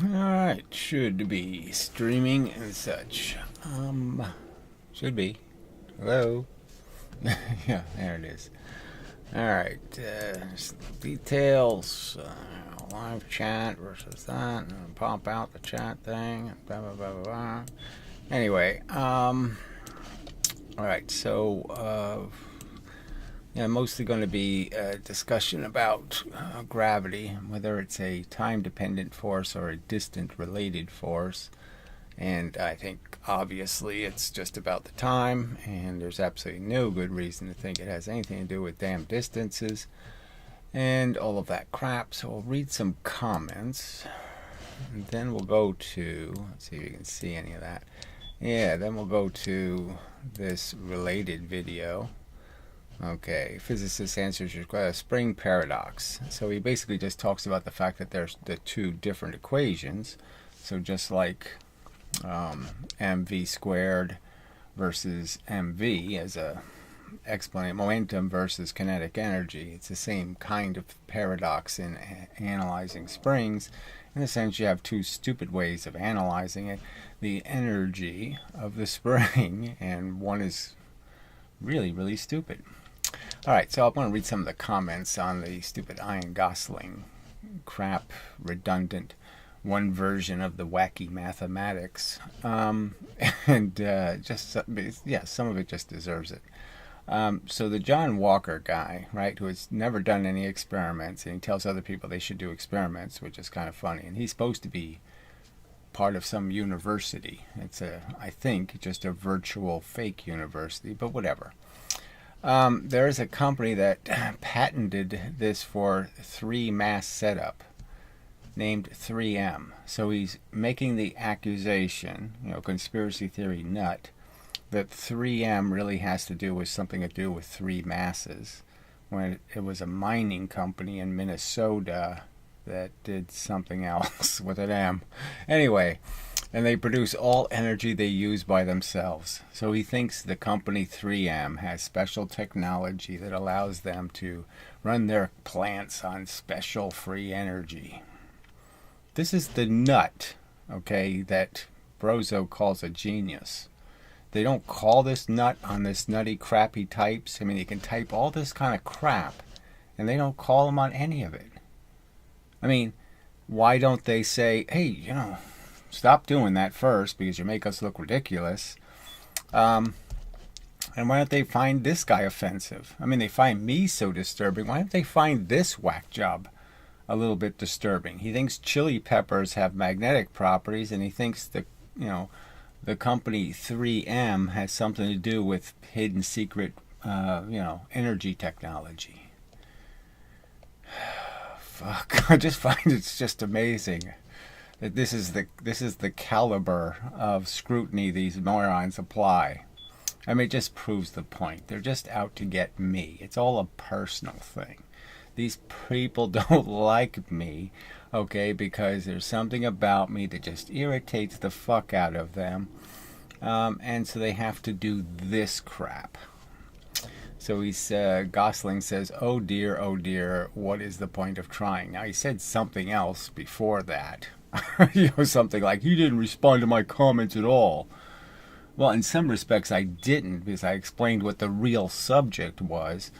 Alright, should be streaming and such. Should be. Hello? Yeah, there it is. Alright, details. Live chat versus that. And pop out the chat thing. Blah, blah, blah, blah, blah. Anyway, alright, so, yeah, mostly going to be a discussion about gravity, whether it's a time-dependent force or a distant-related force. And I think, obviously, it's just about the time, and there's absolutely no good reason to think it has anything to do with damn distances and all of that crap. So we'll read some comments, and then we'll go to, let's see if you can see any of that. Yeah, then we'll go to this related video. Okay, physicist answers your spring paradox. So he basically just talks about the fact that there's the two different equations. So just like mv squared versus mv as a exponent, momentum versus kinetic energy, it's the same kind of paradox in analyzing springs. In a sense, you have two stupid ways of analyzing it. The energy of the spring, and one is really, really stupid. Alright, so I want to read some of the comments on the stupid Ryan Gosling crap, redundant, one version of the wacky mathematics. Just, yeah, some of it just deserves it. So the John Walker guy, right, who has never done any experiments, and he tells other people they should do experiments, which is kind of funny. And he's supposed to be part of some university. It's I think, just a virtual fake university, but whatever. There is a company that patented this for 3-mass setup named 3M. So he's making the accusation, conspiracy theory nut, that 3M really has to do with something to do with 3 masses, when it was a mining company in Minnesota that did something else with an M. Anyway, and they produce all energy they use by themselves. So he thinks the company 3M has special technology that allows them to run their plants on special free energy. This is the nut, okay, that Brozo calls a genius. They don't call this nut on this nutty, crappy types. I mean, you can type all this kind of crap, and they don't call him on any of it. I mean, why don't they say, hey, stop doing that first because you make us look ridiculous. And why don't they find this guy offensive? I mean, they find me so disturbing. Why don't they find this whack job a little bit disturbing? He thinks chili peppers have magnetic properties, and he thinks the company 3M has something to do with hidden secret, energy technology. Fuck, I just find it's just amazing that this is the caliber of scrutiny these morons apply. I mean, it just proves the point. They're just out to get me. It's all a personal thing. These people don't like me, okay, because there's something about me that just irritates the fuck out of them. And so they have to do this crap. So Gosling says, oh dear, what is the point of trying? Now, he said something else before that. Something like, he didn't respond to my comments at all. Well, in some respects I didn't, because I explained what the real subject was,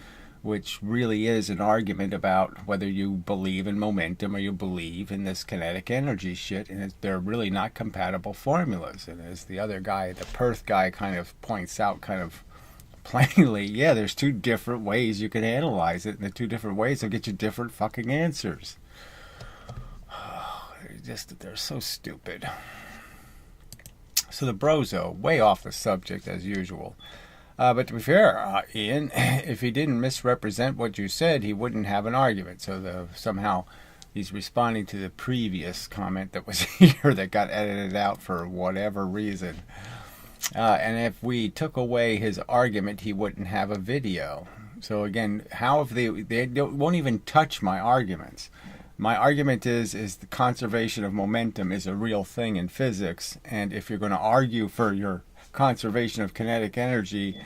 which really is an argument about whether you believe in momentum or you believe in this kinetic energy shit, and they're really not compatible formulas. And as the other guy, the Perth guy, kind of points out kind of plainly, yeah, there's two different ways you can analyze it, and the two different ways will get you different fucking answers. They're so stupid. So the Brozo, way off the subject as usual. But to be fair, Ian, if he didn't misrepresent what you said, he wouldn't have an argument. So somehow he's responding to the previous comment that was here that got edited out for whatever reason. And if we took away his argument, he wouldn't have a video. So again, how if they won't even touch my arguments? My argument is the conservation of momentum is a real thing in physics, and if you're going to argue for your conservation of kinetic energy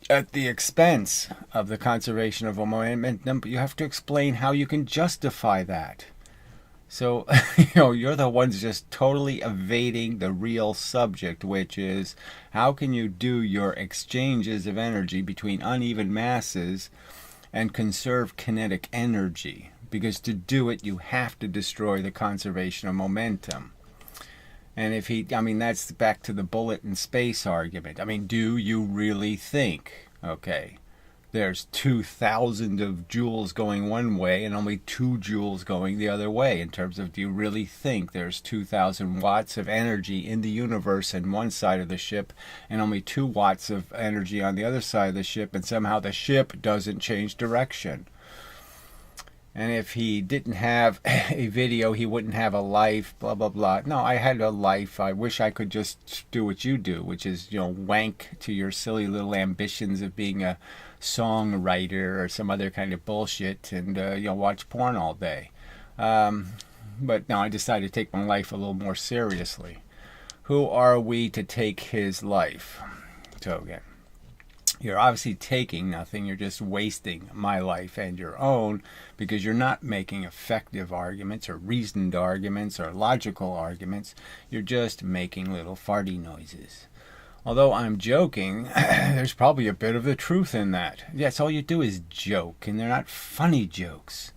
at the expense of the conservation of momentum, you have to explain how you can justify that. So, you're the ones just totally evading the real subject, which is how can you do your exchanges of energy between uneven masses and conserve kinetic energy? Because to do it, you have to destroy the conservation of momentum. And that's back to the bullet in space argument. Do you really think, okay, there's 2,000 of joules going one way and only 2 joules going the other way, in terms of, do you really think there's 2,000 watts of energy in the universe on one side of the ship and only 2 watts of energy on the other side of the ship, and somehow the ship doesn't change direction? And if he didn't have a video, he wouldn't have a life, blah, blah, blah. No, I had a life. I wish I could just do what you do, which is, wank to your silly little ambitions of being a songwriter or some other kind of bullshit, and, watch porn all day. But no, I decided to take my life a little more seriously. Who are we to take his life? So again, you're obviously taking nothing. You're just wasting my life and your own, because you're not making effective arguments or reasoned arguments or logical arguments. You're just making little farty noises. Although I'm joking, there's probably a bit of the truth in that. Yes, all you do is joke, and they're not funny jokes.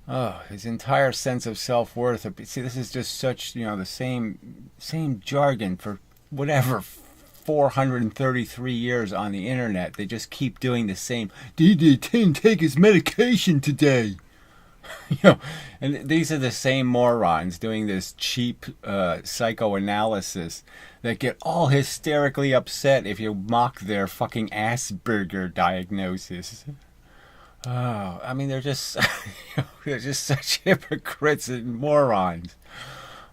Oh, his entire sense of self-worth. See, this is just such, the same jargon for whatever 433 years on the internet. They just keep doing the same. Didn't take his medication today. And these are the same morons doing this cheap psychoanalysis that get all hysterically upset if you mock their fucking Asperger diagnosis. Oh, they're just they're just such hypocrites and morons.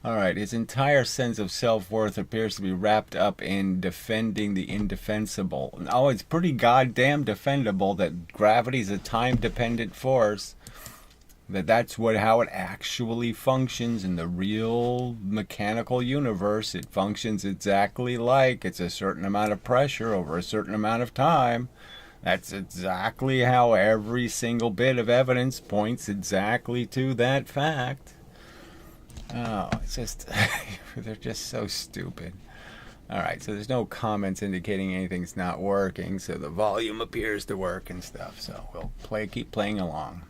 All right, his entire sense of self-worth appears to be wrapped up in defending the indefensible. Oh, it's pretty goddamn defendable that gravity's a time-dependent force. That's how it actually functions in the real mechanical universe. It functions exactly like it's a certain amount of pressure over a certain amount of time. That's exactly how every single bit of evidence points exactly to that fact. Oh, it's just, they're just so stupid. Alright, so there's no comments indicating anything's not working, so the volume appears to work and stuff, so we'll keep playing along.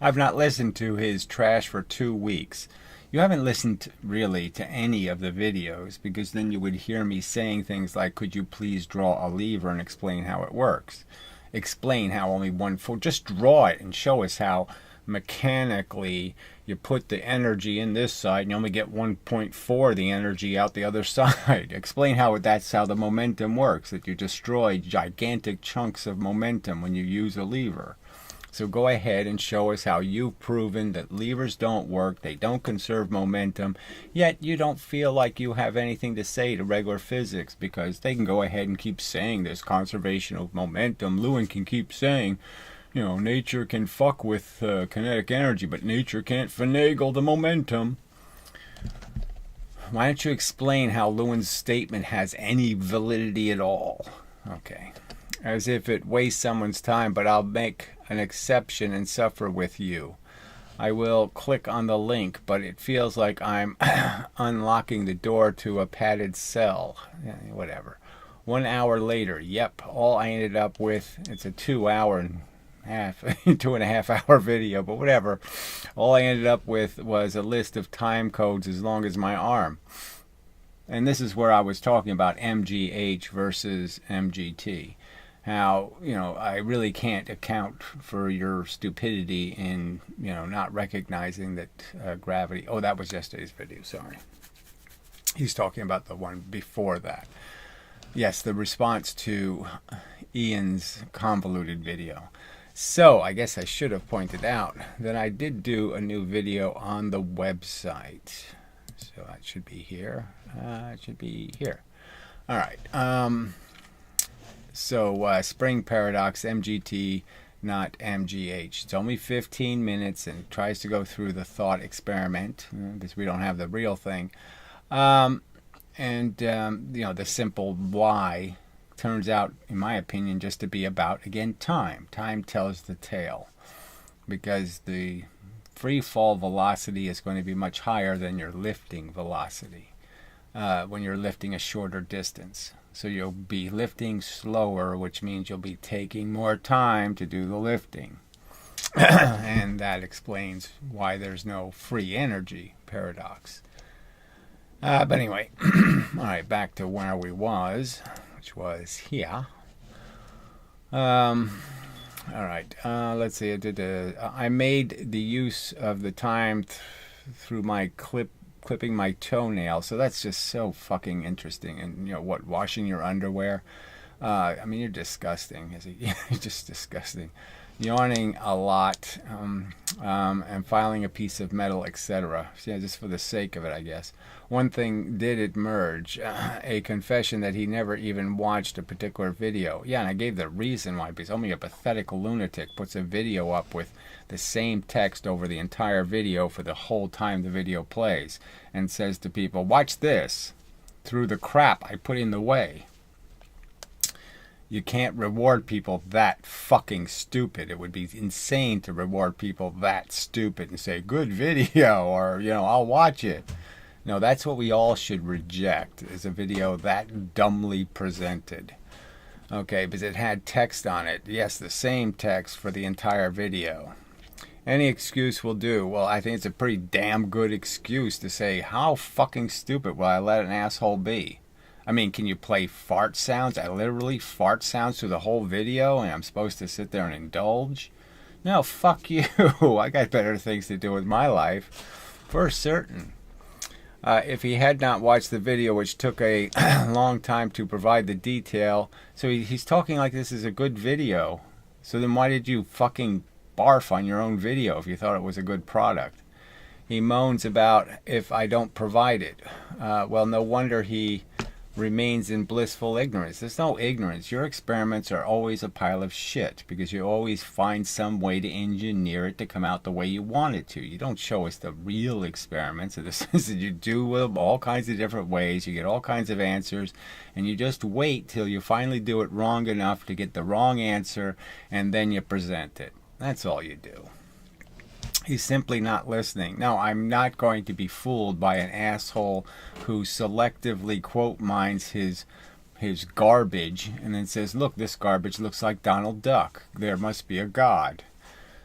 I've not listened to his trash for 2 weeks. You haven't listened really to any of the videos, because then you would hear me saying things like, could you please draw a lever and explain how it works? Explain how only just draw it and show us how mechanically you put the energy in this side and you only get 1.4 the energy out the other side. Explain how that's how the momentum works, that you destroy gigantic chunks of momentum when you use a lever. So go ahead and show us how you've proven that levers don't work, they don't conserve momentum, yet you don't feel like you have anything to say to regular physics, because they can go ahead and keep saying this conservation of momentum. Lewin can keep saying, nature can fuck with kinetic energy, but nature can't finagle the momentum. Why don't you explain how Lewin's statement has any validity at all? Okay. As if it wastes someone's time, but I'll make an exception and suffer with you. I will click on the link, but it feels like I'm unlocking the door to a padded cell. Whatever. 1 hour later, yep, all I ended up with, it's a 2.5 hour video, but whatever. All I ended up with was a list of time codes as long as my arm. And this is where I was talking about MGH versus MGT. How, I really can't account for your stupidity in, not recognizing that gravity... Oh, that was yesterday's video, sorry. He's talking about the one before that. Yes, the response to Ian's convoluted video. So, I guess I should have pointed out that I did do a new video on the website. So, that should be here. It should be here. All right. So, Spring Paradox, MGT, not MGH. It's only 15 minutes and tries to go through the thought experiment, because we don't have the real thing. The simple why turns out, in my opinion, just to be about, again, time. Time tells the tale. Because the free fall velocity is going to be much higher than your lifting velocity when you're lifting a shorter distance. So you'll be lifting slower, which means you'll be taking more time to do the lifting. And that explains why there's no free energy paradox. But anyway, all right, back to where we was, which was here. All right, let's see. I made the use of the time through my clipping my toenail. So that's just so fucking interesting. And what, washing your underwear? I mean, you're disgusting. You're just disgusting. Yawning a lot, and filing a piece of metal, etc. Yeah, just for the sake of it, I guess. One thing did emerge, a confession that he never even watched a particular video. Yeah, and I gave the reason why, because only a pathetic lunatic puts a video up with the same text over the entire video for the whole time the video plays, and says to people, watch this, through the crap I put in the way. You can't reward people that fucking stupid. It would be insane to reward people that stupid and say, good video, or, I'll watch it. No, that's what we all should reject, is a video that dumbly presented. Okay, because it had text on it. Yes, the same text for the entire video. Any excuse will do. Well, I think it's a pretty damn good excuse to say, how fucking stupid will I let an asshole be? I mean, can you play fart sounds? I literally fart sounds through the whole video, and I'm supposed to sit there and indulge? No, fuck you. I got better things to do with my life, for certain. If he had not watched the video, which took a long time to provide the detail, so he's talking like this is a good video. So then why did you fucking barf on your own video if you thought it was a good product? He moans about if I don't provide it. Well, no wonder he remains in blissful ignorance. There's no ignorance. Your experiments are always a pile of shit because you always find some way to engineer it to come out the way you want it to. You don't show us the real experiments in the sense that you do them all kinds of different ways. You get all kinds of answers, and you just wait till you finally do it wrong enough to get the wrong answer, and then you present it. That's all you do. He's simply not listening. No, I'm not going to be fooled by an asshole who selectively quote mines his garbage and then says, look, this garbage looks like Donald Duck. There must be a God.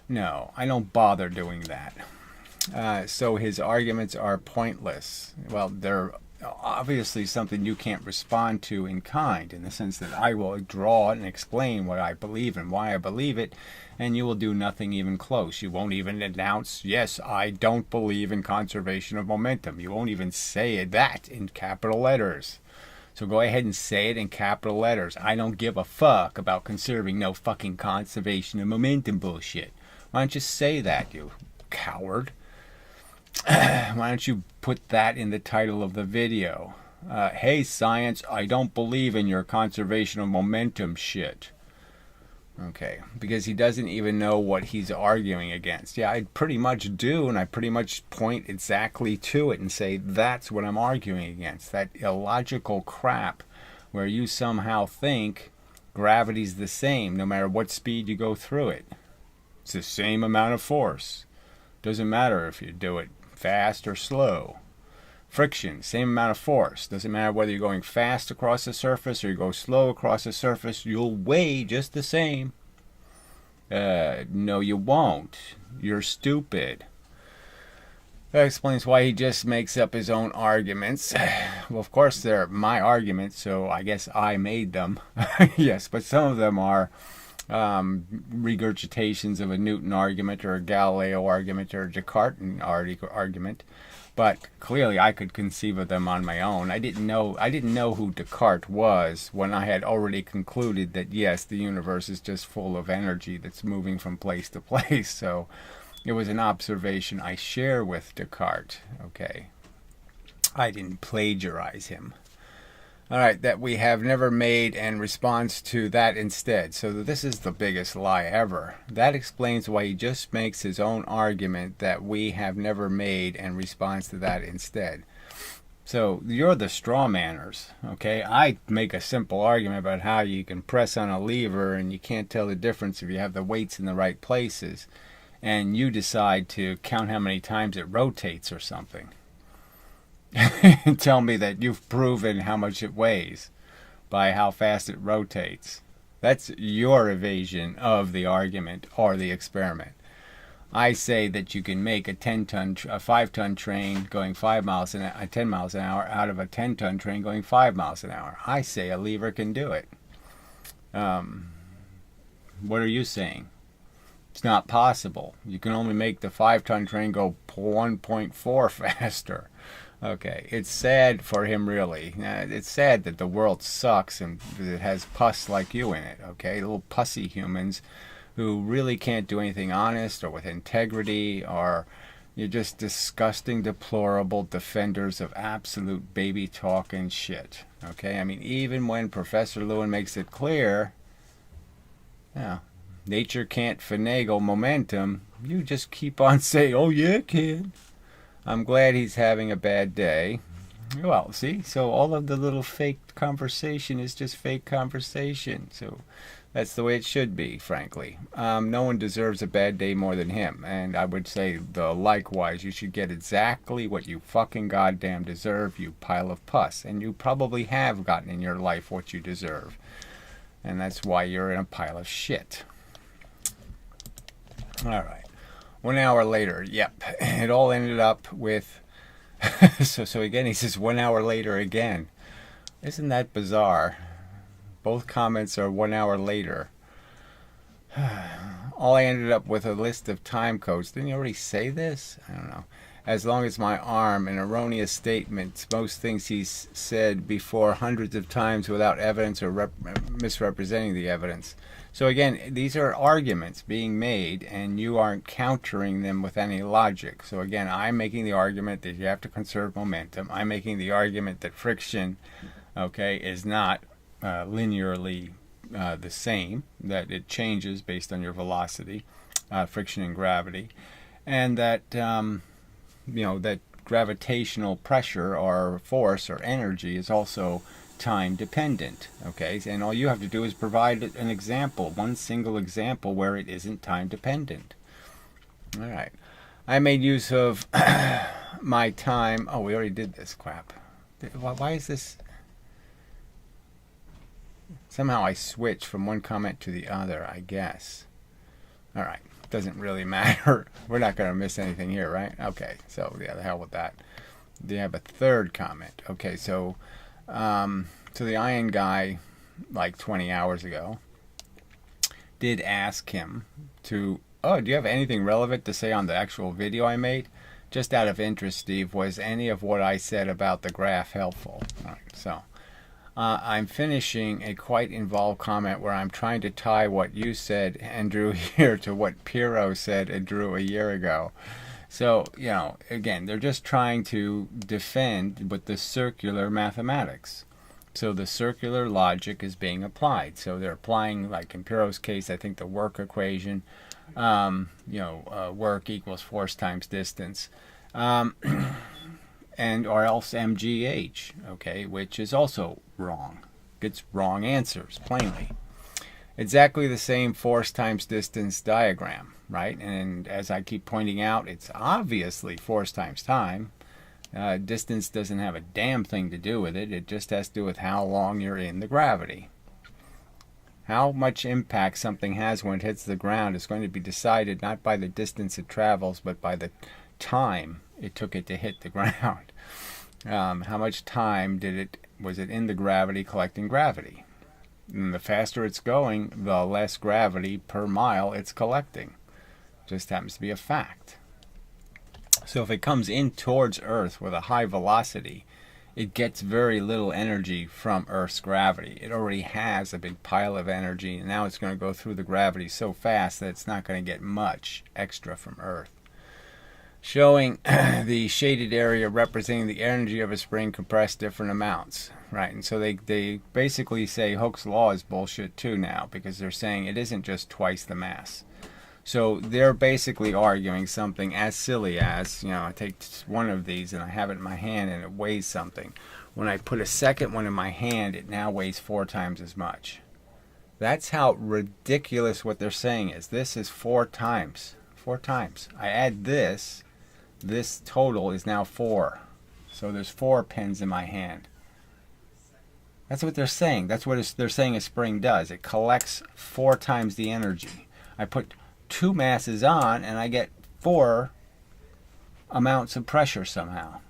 No, I don't bother doing that. So his arguments are pointless. Well, they're obviously something you can't respond to in kind, in the sense that I will draw and explain what I believe and why I believe it, and you will do nothing even close. You won't even announce, yes, I don't believe in conservation of momentum. You won't even say that in capital letters. So go ahead and say it in capital letters. I don't give a fuck about conserving no fucking conservation of momentum bullshit. Why don't you say that, you coward? Why don't you put that in the title of the video? Hey, science, I don't believe in your conservation of momentum shit. Okay, because he doesn't even know what he's arguing against. Yeah, I pretty much do, and I pretty much point exactly to it and say that's what I'm arguing against. That illogical crap where you somehow think gravity's the same no matter what speed you go through it. It's the same amount of force. Doesn't matter if you do it fast or slow. Friction, same amount of force. Doesn't matter whether you're going fast across the surface or you go slow across the surface. You'll weigh just the same. No, you won't. You're stupid. That explains why he just makes up his own arguments. Well, of course, they're my arguments, so I guess I made them. Yes, but some of them are regurgitations of a Newton argument or a Galileo argument or a Descartes argument. But clearly I could conceive of them on my own. I didn't know who Descartes was when I had already concluded that yes, the universe is just full of energy that's moving from place to place. So it was an observation I share with Descartes. Okay. I didn't plagiarize him. All right, that we have never made and responds to that instead. So this is the biggest lie ever. That explains why he just makes his own argument that we have never made and responds to that instead. So you're the straw manners, okay? I make a simple argument about how you can press on a lever and you can't tell the difference if you have the weights in the right places. and you decide to count how many times it rotates or something, and tell me that you've proven how much it weighs by how fast it rotates. That's your evasion of the argument or the experiment. I say that you can make a 5-ton train going 10 miles an hour out of a 10-ton train going 5 miles an hour. I say a lever can do it. What are you saying? It's not possible. You can only make the 5-ton train go 1.4 faster. Okay, it's sad for him, really. It's sad that the world sucks and it has pus like you in it, okay? Little pussy humans who really can't do anything honest or with integrity, or you're just disgusting, deplorable defenders of absolute baby talk and shit, okay? I mean, even when Professor Lewin makes it clear, nature can't finagle momentum, you just keep on saying, oh yeah, it can. I'm glad he's having a bad day. Well, see, so all of the little fake conversation is just fake conversation. So that's the way it should be, frankly. No one deserves a bad day more than him. And I would say likewise, you should get exactly what you fucking goddamn deserve, you pile of pus. And you probably have gotten in your life what you deserve. And that's why you're in a pile of shit. All right. 1 hour later, yep, it all ended up with, so again, he says 1 hour later again. Isn't that bizarre? Both comments are 1 hour later. All I ended up with a list of time codes. Didn't you already say this? I don't know. As long as my arm, an erroneous statement, most things he's said before hundreds of times without evidence or misrepresenting the evidence. So again, these are arguments being made, and you aren't countering them with any logic. So again, I'm making the argument that you have to conserve momentum. I'm making the argument that friction, okay, is not linearly the same, that it changes based on your velocity, friction and gravity, and that that gravitational pressure or force or energy is also time dependent, okay? And all you have to do is provide an example, one single example where it isn't time dependent. All right. I made use of my time. Oh, we already did this crap. Why is this? Somehow I switch from one comment to the other, I guess. All right. Doesn't really matter. We're not going to miss anything here, right? Okay. So, yeah, the hell with that. They have a third comment. Okay, so the Iron guy, like 20 hours ago, did ask him to, do you have anything relevant to say on the actual video I made? Just out of interest, Steve, was any of what I said about the graph helpful? All right, so I'm finishing a quite involved comment where I'm trying to tie what you said and drew here to what Piero said and drew a year ago. So, again, they're just trying to defend with the circular mathematics. So the circular logic is being applied. So they're applying, like in Piero's case, I think the work equation, work equals force times distance, or else MGH, okay, which is also wrong. Gets wrong answers, plainly. Exactly the same force times distance diagram, right? And as I keep pointing out, it's obviously force times time. Distance doesn't have a damn thing to do with it. It just has to do with how long you're in the gravity. How much impact something has when it hits the ground is going to be decided not by the distance it travels, but by the time it took it to hit the ground. How much time was it in the gravity collecting gravity? And the faster it's going, the less gravity per mile it's collecting. Just happens to be a fact. So if it comes in towards Earth with a high velocity, it gets very little energy from Earth's gravity. It already has a big pile of energy, and now it's going to go through the gravity so fast that it's not going to get much extra from Earth. Showing the shaded area representing the energy of a spring compressed different amounts. Right, and so they basically say Hooke's law is bullshit too now, because they're saying it isn't just twice the mass. So they're basically arguing something as silly as, I take one of these and I have it in my hand and it weighs something. When I put a second one in my hand, it now weighs 4 times as much. That's how ridiculous what they're saying is. This is 4 times. 4 times. I add this. This total is now 4. So there's 4 pens in my hand. That's what they're saying. That's what they're saying a spring does. It collects 4 times the energy. I put 2 masses on and I get 4 amounts of pressure somehow.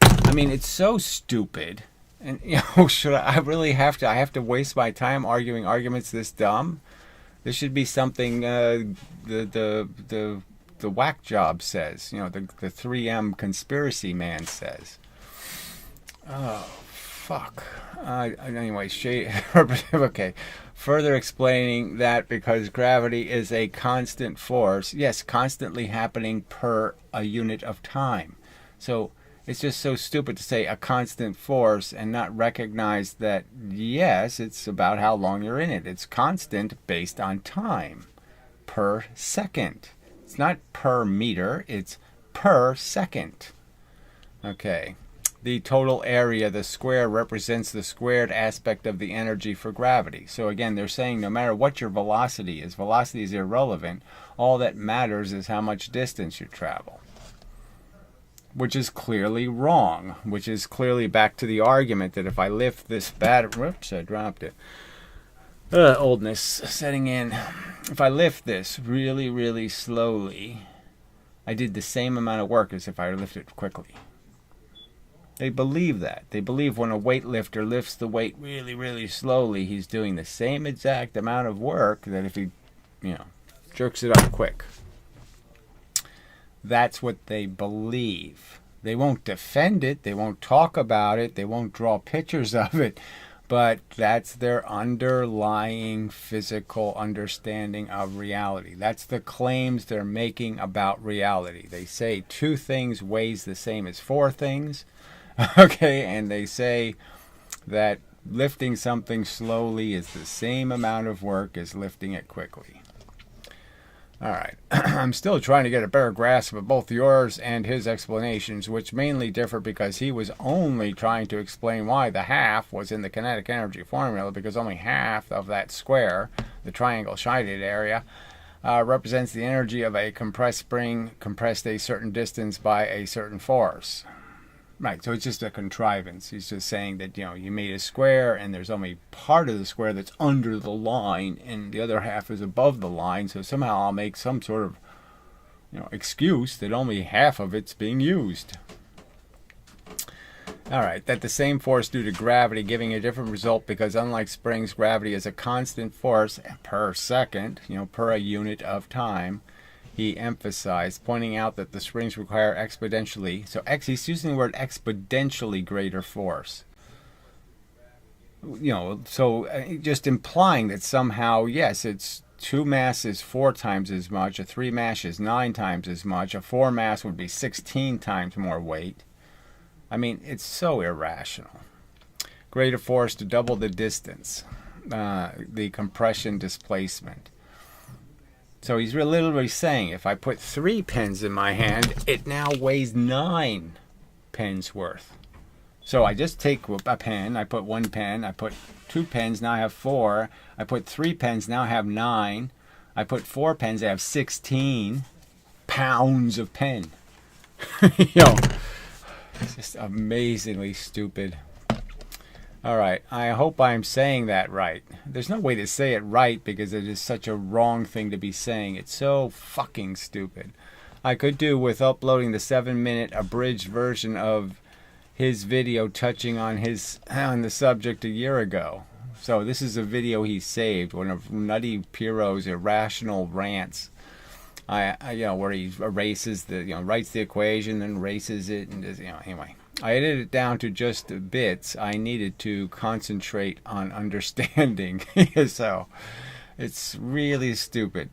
I mean, it's so stupid. And should I really have to waste my time arguing arguments this dumb? This should be something the whack job says. The 3M conspiracy man says. Oh, fuck. Anyway, okay. Further explaining that because gravity is a constant force, yes, constantly happening per a unit of time. So it's just so stupid to say a constant force and not recognize that, yes, it's about how long you're in it. It's constant based on time, per second. It's not per meter, it's per second. Okay. The total area, the square, represents the squared aspect of the energy for gravity. So again, they're saying no matter what your velocity is irrelevant. All that matters is how much distance you travel. Which is clearly wrong. Which is clearly back to the argument that if I lift this battery... Whoops, I dropped it. Oldness setting in. If I lift this really, really slowly, I did the same amount of work as if I lift it quickly. They believe that. They believe when a weightlifter lifts the weight really, really slowly, he's doing the same exact amount of work that if he, jerks it up quick. That's what they believe. They won't defend it. They won't talk about it. They won't draw pictures of it. But that's their underlying physical understanding of reality. That's the claims they're making about reality. They say 2 things weighs the same as 4 things. Okay, and they say that lifting something slowly is the same amount of work as lifting it quickly. All right, I'm still trying to get a better grasp of both yours and his explanations, which mainly differ because he was only trying to explain why the half was in the kinetic energy formula, because only half of that square, the triangle shaded area, represents the energy of a compressed spring compressed a certain distance by a certain force. Right, so it's just a contrivance. He's just saying that, you made a square and there's only part of the square that's under the line and the other half is above the line. So somehow I'll make some sort of, excuse that only half of it's being used. All right, that the same force due to gravity giving a different result because unlike springs, gravity is a constant force per second, per a unit of time. He emphasized, pointing out that the springs require exponentially, so he's using the word exponentially greater force. So just implying that somehow, yes, it's 2 mass is 4 times as much, a 3 mass is 9 times as much, a 4 mass would be 16 times more weight. I mean, it's so irrational. Greater force to double the distance, the compression displacement. So he's literally saying if I put 3 pens in my hand, it now weighs 9 pens worth. So I just take a pen, I put 1 pen, I put 2 pens, now I have 4. I put 3 pens, now I have 9. I put 4 pens, I have 16 pounds of pen. It's just amazingly stupid. All right, I hope I'm saying that right. There's no way to say it right because it is such a wrong thing to be saying. It's so fucking stupid. I could do with uploading the 7-minute abridged version of his video touching on the subject a year ago. So this is a video he saved, one of Nutty Piero's irrational rants. Where he erases writes the equation, then erases it, and anyway. I edited it down to just bits I needed to concentrate on understanding. So it's really stupid.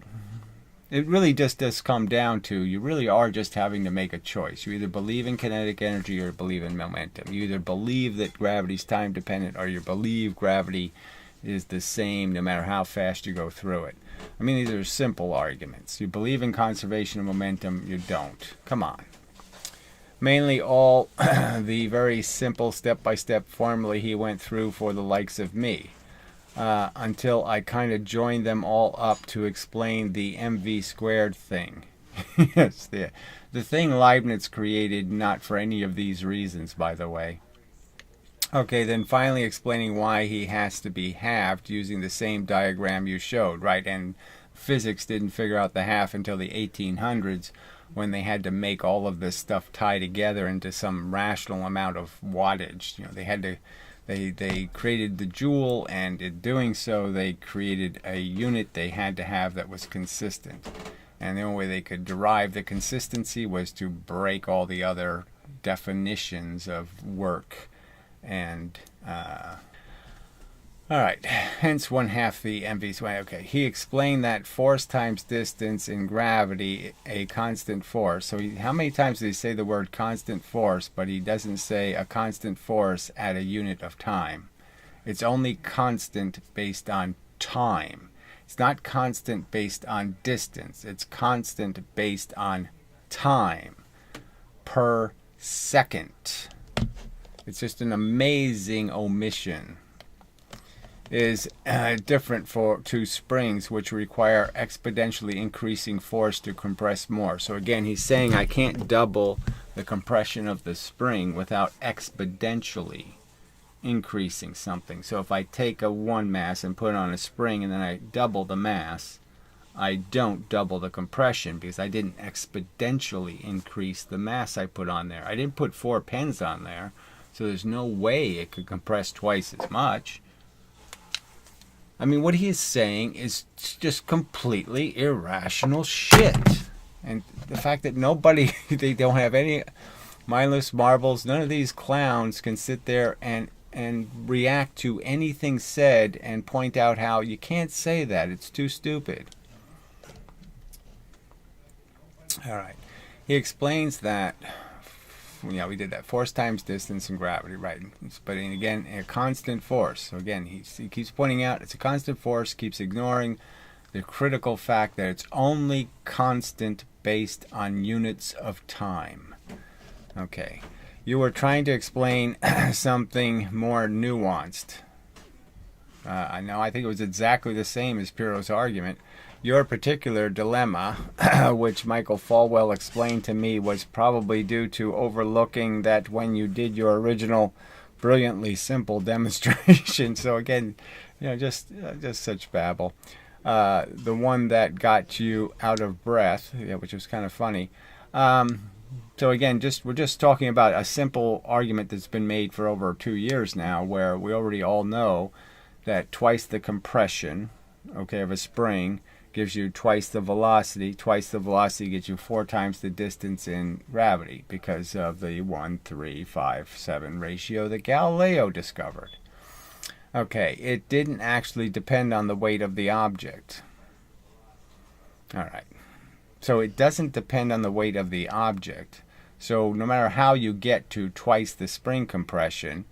It really just does come down to you really are just having to make a choice. You either believe in kinetic energy or believe in momentum. You either believe that gravity's time dependent or you believe gravity is the same no matter how fast you go through it. I mean, these are simple arguments. You believe in conservation of momentum, you don't. Come on. Mainly all the very simple step-by-step formula he went through for the likes of me. until I kind of joined them all up to explain the mv squared thing. Yes, the thing Leibniz created, not for any of these reasons, by the way. Okay, then finally explaining why he has to be halved using the same diagram you showed, right? And physics didn't figure out the half until the 1800s, when they had to make all of this stuff tie together into some rational amount of wattage. You know, they had to, they created the joule, and in doing so, they created a unit they had to have that was consistent. And the only way they could derive the consistency was to break all the other definitions of work. And all right, hence 1/2 the mv squared. Okay, he explained that force times distance in gravity, a constant force. So how many times did he say the word constant force, but he doesn't say a constant force at a unit of time? It's only constant based on time. It's not constant based on distance. It's constant based on time per second. It's just an amazing omission. Is different for two springs, which require exponentially increasing force to compress more. So again, he's saying I can't double the compression of the spring without exponentially increasing something. So if I take a one mass and put it on a spring and then I double the mass, I don't double the compression because I didn't exponentially increase the mass I put on there. I didn't put 4 pens on there. So there's no way it could compress twice as much. I mean, what he is saying is just completely irrational shit. And the fact that nobody, they don't have any mindless marbles, none of these clowns can sit there and react to anything said and point out how you can't say that. It's too stupid. All right. He explains that, yeah, we did that. Force times distance and gravity, right? But again, a constant force. So again, he keeps pointing out it's a constant force, keeps ignoring the critical fact that it's only constant based on units of time. Okay. You were trying to explain something more nuanced. I know, I think it was exactly the same as Pirro's argument. Your particular dilemma, which Michael Falwell explained to me, was probably due to overlooking that when you did your original brilliantly simple demonstration. So again, you know, just such babble. The one that got you out of breath, yeah, which was kind of funny. So again, we're just talking about a simple argument that's been made for over 2 years now, where we already all know that twice the compression, okay, of a spring gives you twice the velocity. Twice the velocity gets you 4 times the distance in gravity because of the 1:357 ratio that Galileo discovered. Okay, it didn't actually depend on the weight of the object. All right. So it doesn't depend on the weight of the object. So no matter how you get to twice the spring compression,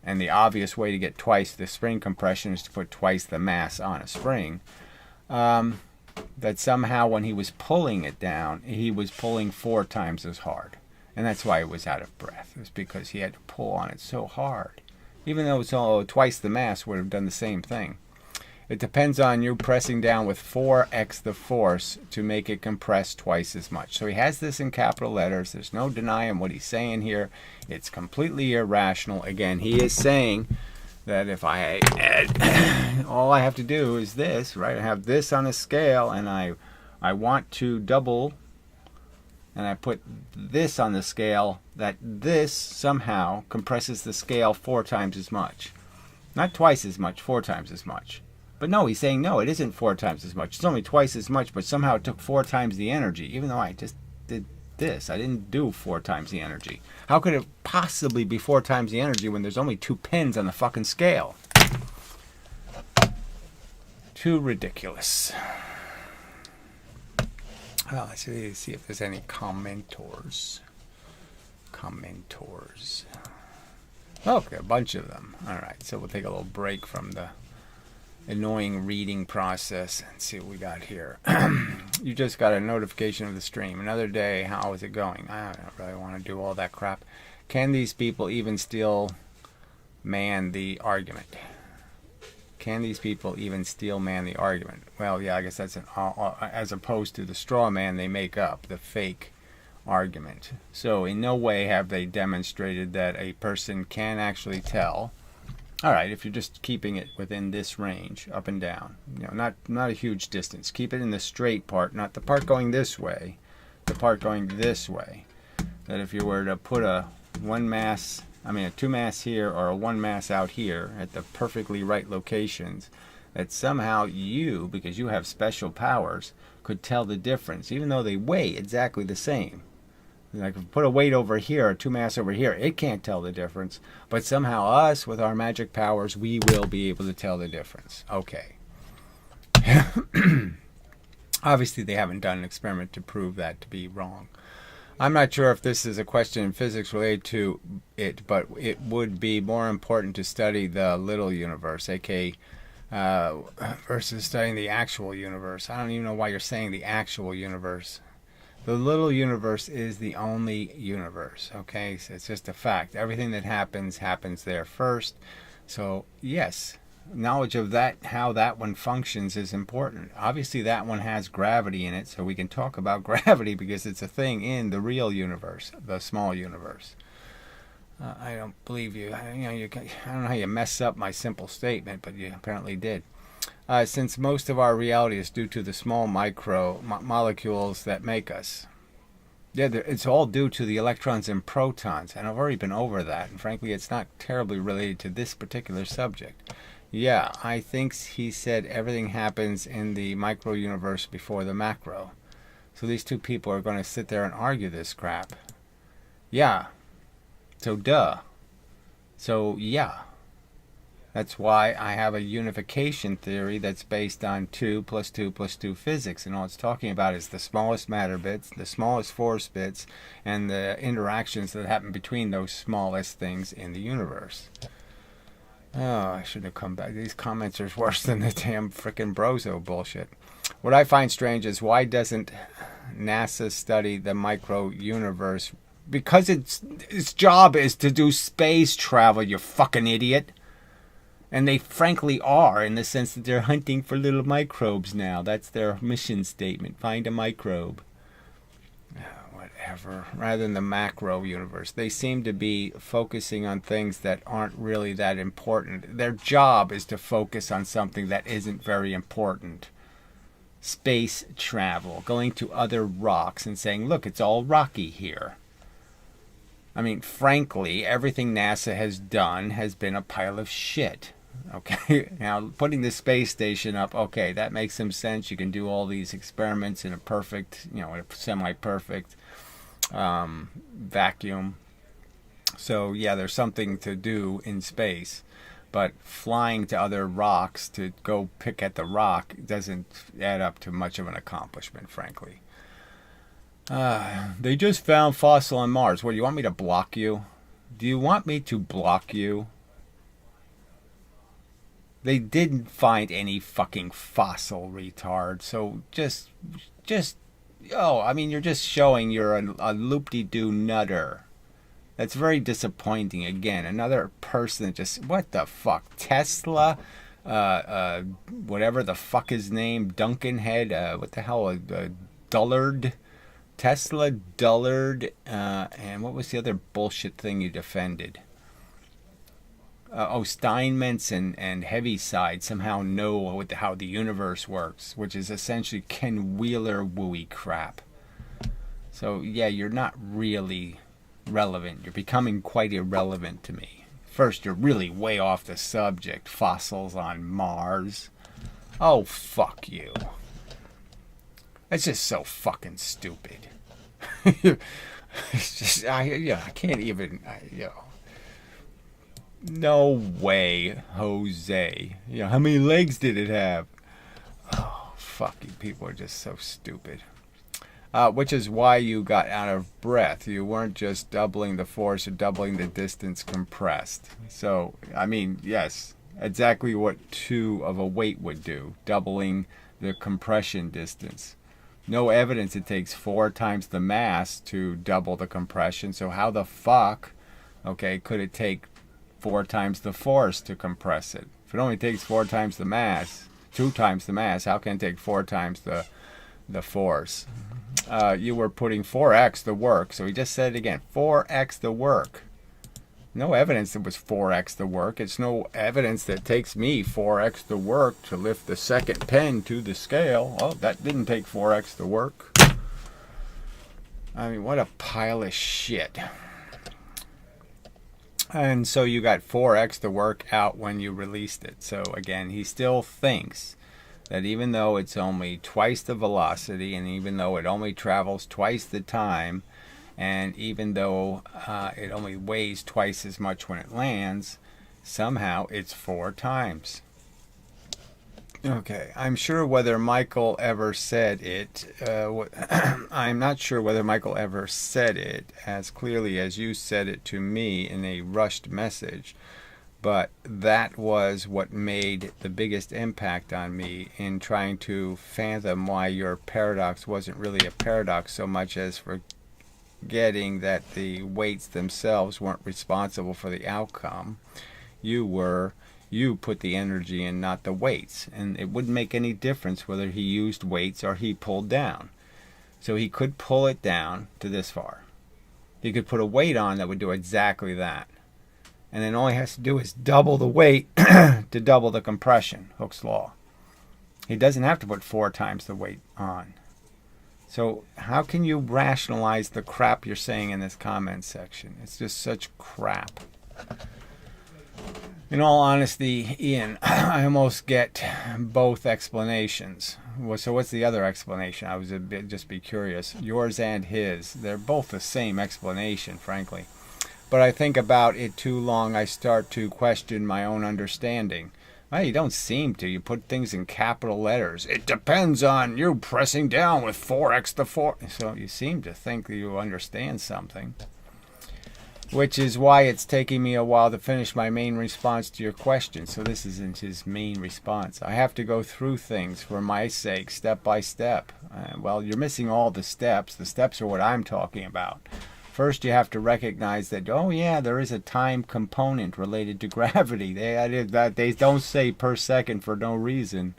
and the obvious way to get twice the spring compression is to put twice the mass on a spring, that somehow when he was pulling it down, he was pulling 4 times as hard. And that's why he was out of breath. It was because he had to pull on it so hard. Even though it's all twice the mass would have done the same thing. It depends on you pressing down with 4x the force to make it compress twice as much. So he has this in capital letters. There's no denying what he's saying here. It's completely irrational. Again, he is saying that if I add, all I have to do is this, right? I have this on a scale, and I want to double, and I put this on the scale, that this somehow compresses the scale 4 times as much. Not twice as much, 4 times as much. But no, he's saying no, it isn't 4 times as much. It's only twice as much, but somehow it took 4 times the energy, even though I just did this. I didn't do 4 times the energy. How could it possibly be 4 times the energy when there's only 2 pins on the fucking scale? Too ridiculous. Well, let's see if there's any commentors. Okay, a bunch of them. All right, so we'll take a little break from the annoying reading process and see what we got here. You just got a notification of the stream. Another day. How is it going? I don't really want to do all that crap. Can these people even still man the argument? Can these people even steel man the argument? Well, yeah, I guess that's as opposed to the straw man they make up, the fake argument. So in no way have they demonstrated that a person can actually tell. All right, if you're just keeping it within this range, up and down, not a huge distance. Keep it in the straight part, not the part going this way, the part going this way. That if you were to put a two mass here or a one mass out here at the perfectly right locations, that somehow you, because you have special powers, could tell the difference, even though they weigh exactly the same. Like if you put a weight over here, a two mass over here, it can't tell the difference. But somehow us, with our magic powers, we will be able to tell the difference. Okay. Obviously, they haven't done an experiment to prove that to be wrong. I'm not sure if this is a question in physics related to it, but it would be more important to study the little universe, aka versus studying the actual universe. I don't even know why you're saying the actual universe. The little universe is the only universe, okay? So it's just a fact. Everything that happens there first. So, yes, knowledge of that, how that one functions, is important. Obviously, that one has gravity in it, so we can talk about gravity because it's a thing in the real universe, the small universe. I don't believe you. I don't know how you mess up my simple statement, but you apparently did. Since most of our reality is due to the small molecules that make us. Yeah, it's all due to the electrons and protons, and I've already been over that, and frankly, it's not terribly related to this particular subject. Yeah, I think he said everything happens in the micro universe before the macro. So these two people are going to sit there and argue this crap. Yeah. So duh. So yeah. That's why I have a unification theory that's based on 2 plus 2 plus 2 physics. And all it's talking about is the smallest matter bits, the smallest force bits, and the interactions that happen between those smallest things in the universe. Oh, I shouldn't have come back. These comments are worse than the damn frickin' Brozo bullshit. What I find strange is why doesn't NASA study the micro universe? Because its job is to do space travel, you fucking idiot. And they frankly are, in the sense that they're hunting for little microbes now. That's their mission statement. Find a microbe. Whatever. Rather than the macro universe. They seem to be focusing on things that aren't really that important. Their job is to focus on something that isn't very important. Space travel. Going to other rocks and saying, look, it's all rocky here. I mean, frankly, everything NASA has done has been a pile of shit. Okay, now putting the space station up, okay, that makes some sense. You can do all these experiments in a perfect, a semi-perfect vacuum. So, yeah, there's something to do in space. But flying to other rocks to go pick at the rock doesn't add up to much of an accomplishment, frankly. They just found fossil on Mars. What, do you want me to block you? Do you want me to block you? They didn't find any fucking fossil, retard. So you're just showing you're a loop-de-doo nutter. That's very disappointing. Again, another person that just, what the fuck? Tesla? Whatever the fuck his name, Duncanhead, what the hell, Dullard? Tesla, Dullard, and what was the other bullshit thing you defended? Steinmetz and Heaviside somehow know how the universe works, which is essentially Ken Wheeler wooey crap. So, yeah, you're not really relevant. You're becoming quite irrelevant to me. First, you're really way off the subject. Fossils on Mars. Oh, fuck you. It's just so fucking stupid. It's just, I can't even, No way, Jose. How many legs did it have? Oh, fuck you. People are just so stupid. Which is why you got out of breath. You weren't just doubling the force or doubling the distance compressed. So, I mean, yes, exactly what 2 of a weight would do. Doubling the compression distance. No evidence it takes 4 times the mass to double the compression. So how the fuck, could it take 4 times the force to compress it? If it only takes 4 times the mass, 2 times the mass, how can it take 4 times the force? You were putting 4x the work. So he just said it again, 4x the work. No evidence it was 4x the work. It's no evidence that it takes me 4x the work to lift the second pen to the scale. Oh, that didn't take 4x the work. I mean, what a pile of shit. And so you got 4x the work out when you released it. So again, he still thinks that even though it's only twice the velocity, and even though it only travels twice the time, and even though it only weighs twice as much when it lands, somehow it's 4 times. Okay, I'm sure whether Michael ever said it, I'm not sure whether Michael ever said it as clearly as you said it to me in a rushed message, but that was what made the biggest impact on me in trying to fathom why your paradox wasn't really a paradox so much as forgetting that the weights themselves weren't responsible for the outcome. You put the energy in, not the weights, and it wouldn't make any difference whether he used weights or he pulled down. So he could pull it down to this far. He could put a weight on that would do exactly that. And then all he has to do is double the weight to double the compression, Hooke's law. He doesn't have to put 4 times the weight on. So how can you rationalize the crap you're saying in this comment section? It's just such crap. In all honesty, Ian, I almost get both explanations. So what's the other explanation? I was just be curious. Yours and his. They're both the same explanation, frankly. But I think about it too long, I start to question my own understanding. Well, you don't seem to. You put things in capital letters. It depends on you pressing down with 4x to 4. So you seem to think that you understand something. Which is why it's taking me a while to finish my main response to your question. So this isn't his main response. I have to go through things for my sake, step by step. Well, you're missing all the steps. The steps are what I'm talking about. First, you have to recognize that, oh yeah, there is a time component related to gravity. They don't say per second for no reason.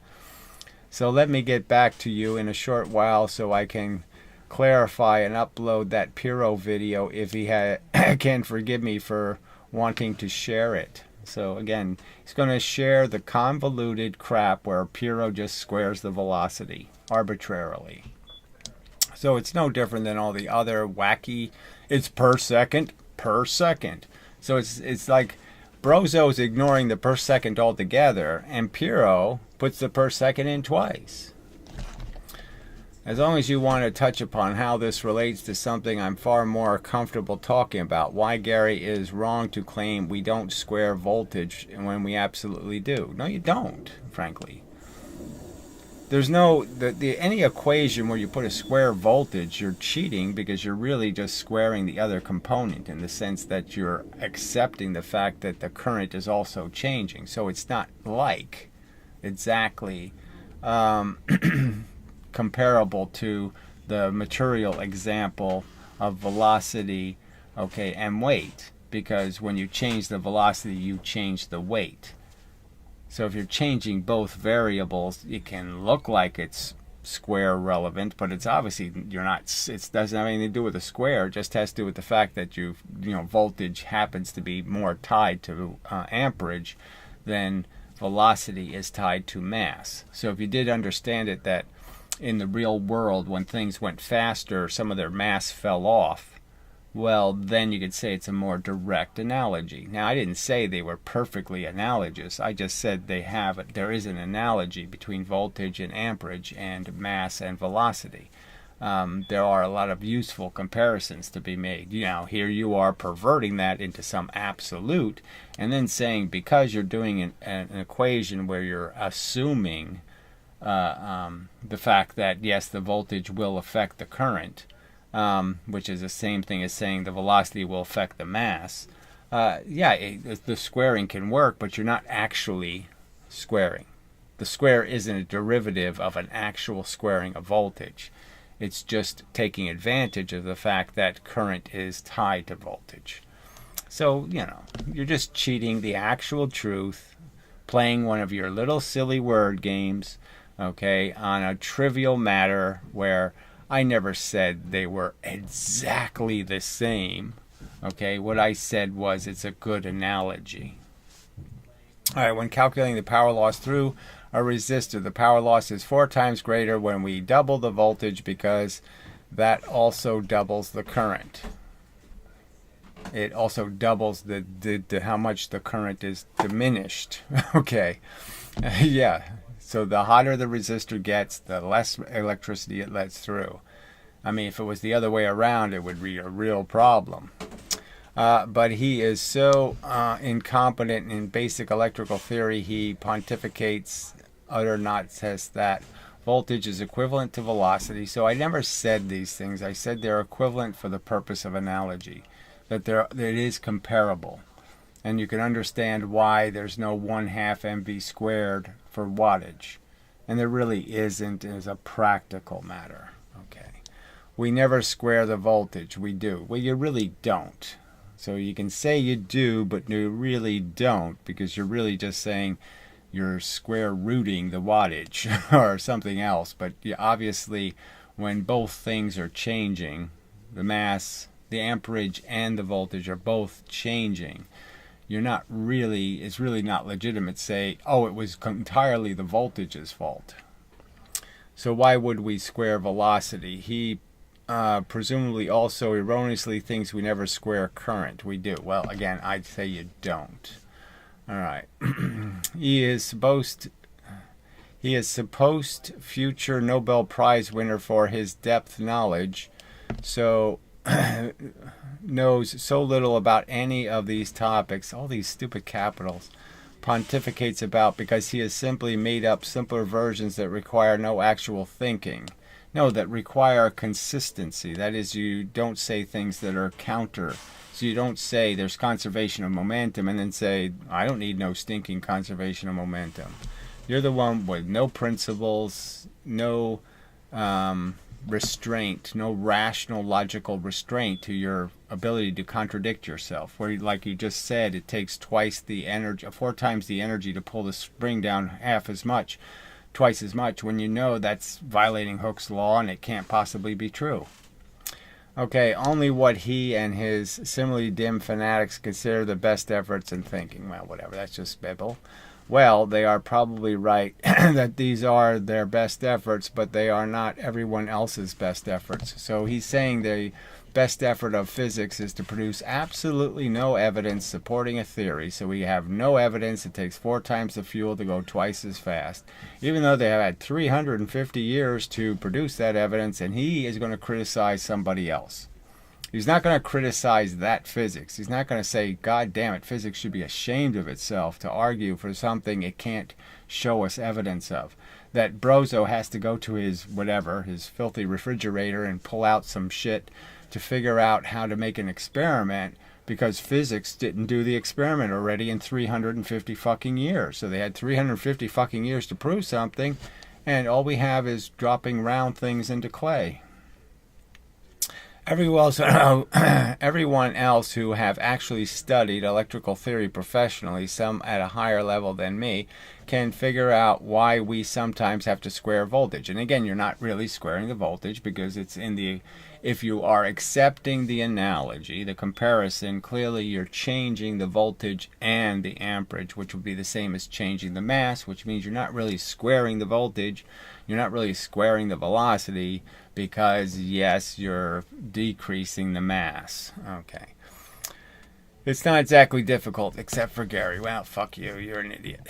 So let me get back to you in a short while so I can clarify and upload that Piro video if he can forgive me for wanting to share it. So again, he's going to share the convoluted crap where Piro just squares the velocity arbitrarily. So it's no different than all the other wacky, it's per second. So it's like Brozo's ignoring the per second altogether, and Piro puts the per second in twice. As long as you want to touch upon how this relates to something I'm far more comfortable talking about, why Gary is wrong to claim we don't square voltage when we absolutely do. No, you don't, frankly. There's no, any equation where you put a square voltage, you're cheating because you're really just squaring the other component in the sense that you're accepting the fact that the current is also changing. So it's not like exactly comparable to the material example of velocity, okay, and weight, because when you change the velocity, you change the weight. So if you're changing both variables, it can look like it's square relevant, but it's obviously you're not. It doesn't have anything to do with the square. It just has to do with the fact that voltage happens to be more tied to amperage than velocity is tied to mass. So if you did understand it that in the real world, when things went faster, some of their mass fell off, well, then you could say it's a more direct analogy. Now, I didn't say they were perfectly analogous. I just said there is an analogy between voltage and amperage and mass and velocity. There are a lot of useful comparisons to be made. Here you are perverting that into some absolute and then saying because you're doing an equation where you're assuming the fact that, yes, the voltage will affect the current, which is the same thing as saying the velocity will affect the mass. The squaring can work, but you're not actually squaring. The square isn't a derivative of an actual squaring of voltage. It's just taking advantage of the fact that current is tied to voltage. So, you're just cheating the actual truth playing one of your little silly word games, okay, on a trivial matter where I never said they were exactly the same. Okay, what I said was it's a good analogy. All right, when calculating the power loss through a resistor, the power loss is 4 times greater when we double the voltage because that also doubles the current. It also doubles the how much the current is diminished. Okay, yeah. So the hotter the resistor gets, the less electricity it lets through. I mean, if it was the other way around, it would be a real problem. But he is so incompetent in basic electrical theory, he pontificates utter nonsense that voltage is equivalent to velocity. So I never said these things. I said they're equivalent for the purpose of analogy, that it is comparable. And you can understand why there's no 1/2 mv squared for wattage. And there really isn't as a practical matter. Okay. We never square the voltage. We do. Well, you really don't. So you can say you do, but you really don't, because you're really just saying you're square rooting the wattage or something else. But obviously, when both things are changing, the mass, the amperage, and the voltage are both changing, it's really not legitimate to say, oh, it was entirely the voltage's fault. So why would we square velocity? He presumably also erroneously thinks we never square current. We do. Well, again, I'd say you don't. All right. He is supposed future Nobel Prize winner for his depth knowledge, so knows so little about any of these topics, all these stupid capitals, pontificates about because he has simply made up simpler versions that require no actual thinking. No, that require consistency. That is, you don't say things that are counter. So you don't say there's conservation of momentum and then say, I don't need no stinking conservation of momentum. You're the one with no principles, no restraint, no rational, logical restraint to your ability to contradict yourself. Where, like you just said, it takes 4 times the energy to pull the spring down twice as much, when you know that's violating Hooke's law and it can't possibly be true. Okay, only what he and his similarly dim fanatics consider the best efforts in thinking. Well, whatever, that's just Bible. Well, they are probably right that these are their best efforts, but they are not everyone else's best efforts. So he's saying the best effort of physics is to produce absolutely no evidence supporting a theory. So we have no evidence. It takes 4 times the fuel to go twice as fast, even though they have had 350 years to produce that evidence, and he is going to criticize somebody else. He's not going to criticize that physics. He's not going to say, God damn it, physics should be ashamed of itself to argue for something it can't show us evidence of. That Brozo has to go to his filthy refrigerator and pull out some shit to figure out how to make an experiment, because physics didn't do the experiment already in 350 fucking years. So they had 350 fucking years to prove something, and all we have is dropping round things into clay. Everyone else who have actually studied electrical theory professionally, some at a higher level than me, can figure out why we sometimes have to square voltage. And again, you're not really squaring the voltage, because it's if you are accepting the analogy, the comparison, clearly you're changing the voltage and the amperage, which would be the same as changing the mass, which means you're not really squaring the voltage, you're not really squaring the velocity, because yes, you're decreasing the mass. Okay. It's not exactly difficult, except for Gary. Well, fuck you, you're an idiot.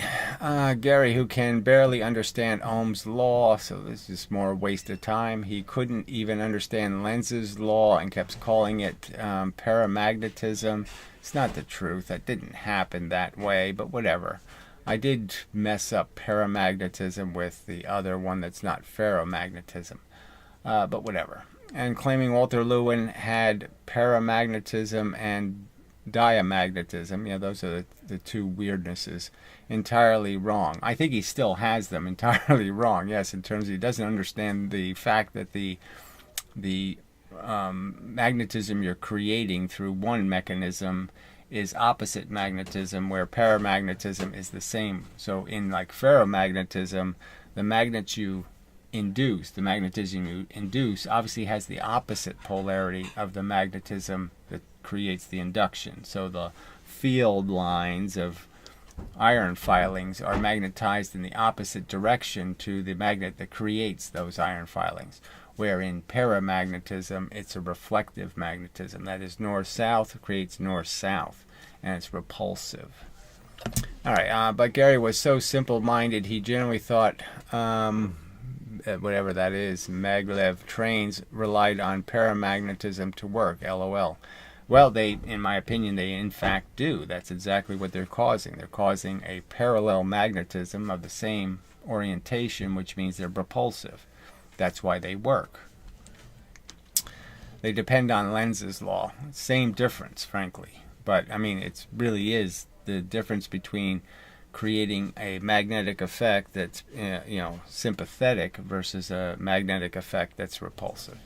Gary, who can barely understand Ohm's law, so this is more a waste of time. He couldn't even understand Lenz's law and kept calling it paramagnetism. It's not the truth. That didn't happen that way, but whatever. I did mess up paramagnetism with the other one that's not ferromagnetism. But whatever. And claiming Walter Lewin had paramagnetism and diamagnetism, those are the two weirdnesses, entirely wrong. I think he still has them entirely wrong, yes, in terms of he doesn't understand the fact that the magnetism you're creating through one mechanism is opposite magnetism, where paramagnetism is the same. So in like ferromagnetism, the magnets you induce, the magnetism you induce, obviously has the opposite polarity of the magnetism that creates the induction. So the field lines of iron filings are magnetized in the opposite direction to the magnet that creates those iron filings. Where in paramagnetism, it's a reflective magnetism. That is, north-south creates north-south, and it's repulsive. All right, but Gary was so simple-minded, he generally thought, whatever that is, maglev trains relied on paramagnetism to work, LOL. Well, they, in my opinion, they in fact do. That's exactly what they're causing. They're causing a parallel magnetism of the same orientation, which means they're repulsive. That's why they work. They depend on Lenz's law. Same difference, frankly. But, I mean, it really is the difference between creating a magnetic effect that's, sympathetic versus a magnetic effect that's repulsive.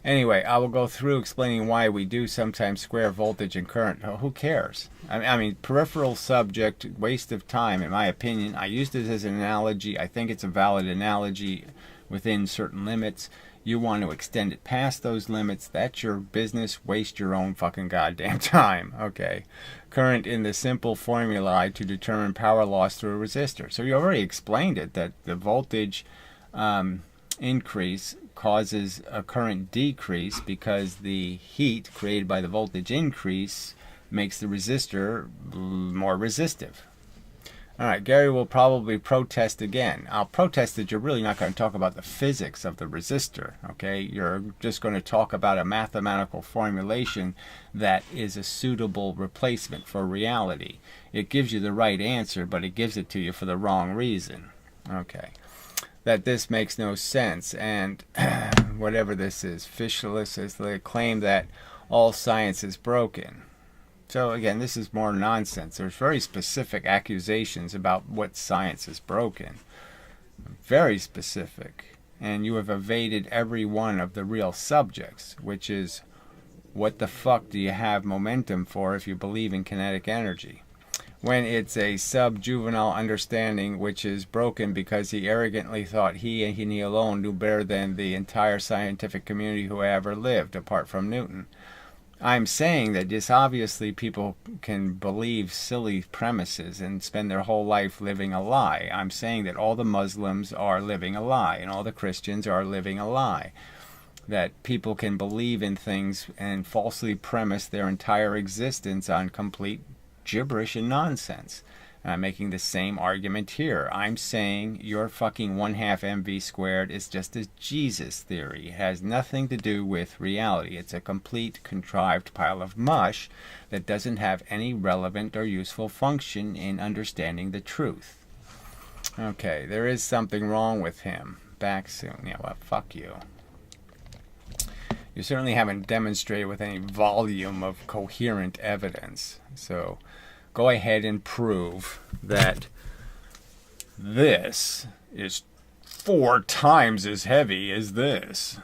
Anyway, I will go through explaining why we do sometimes square voltage and current. Oh, who cares? I mean, peripheral subject, waste of time, in my opinion. I used it as an analogy. I think it's a valid analogy within certain limits. You want to extend it past those limits, that's your business. Waste your own fucking goddamn time. Okay. Current in the simple formula to determine power loss through a resistor. So you already explained it, that the voltage increase causes a current decrease because the heat created by the voltage increase makes the resistor more resistive. Alright, Gary will probably protest again. I'll protest that you're really not going to talk about the physics of the resistor, okay? You're just going to talk about a mathematical formulation that is a suitable replacement for reality. It gives you the right answer, but it gives it to you for the wrong reason. Okay. That this makes no sense, and whatever this is, Fishless is the claim that all science is broken. So again, this is more nonsense. There's very specific accusations about what science is broken. Very specific. And you have evaded every one of the real subjects, which is, what the fuck do you have momentum for if you believe in kinetic energy? When it's a sub-juvenile understanding which is broken because he arrogantly thought he and he alone knew better than the entire scientific community who ever lived, apart from Newton. I'm saying that just obviously people can believe silly premises and spend their whole life living a lie. I'm saying that all the Muslims are living a lie and all the Christians are living a lie. That people can believe in things and falsely premise their entire existence on complete gibberish and nonsense. And I'm making the same argument here. I'm saying your fucking 1/2 mv squared is just a Jesus theory. It has nothing to do with reality. It's a complete contrived pile of mush that doesn't have any relevant or useful function in understanding the truth. Okay, there is something wrong with him. Back soon. Yeah, well, fuck you. You certainly haven't demonstrated with any volume of coherent evidence. So go ahead and prove that this is 4 times as heavy as this.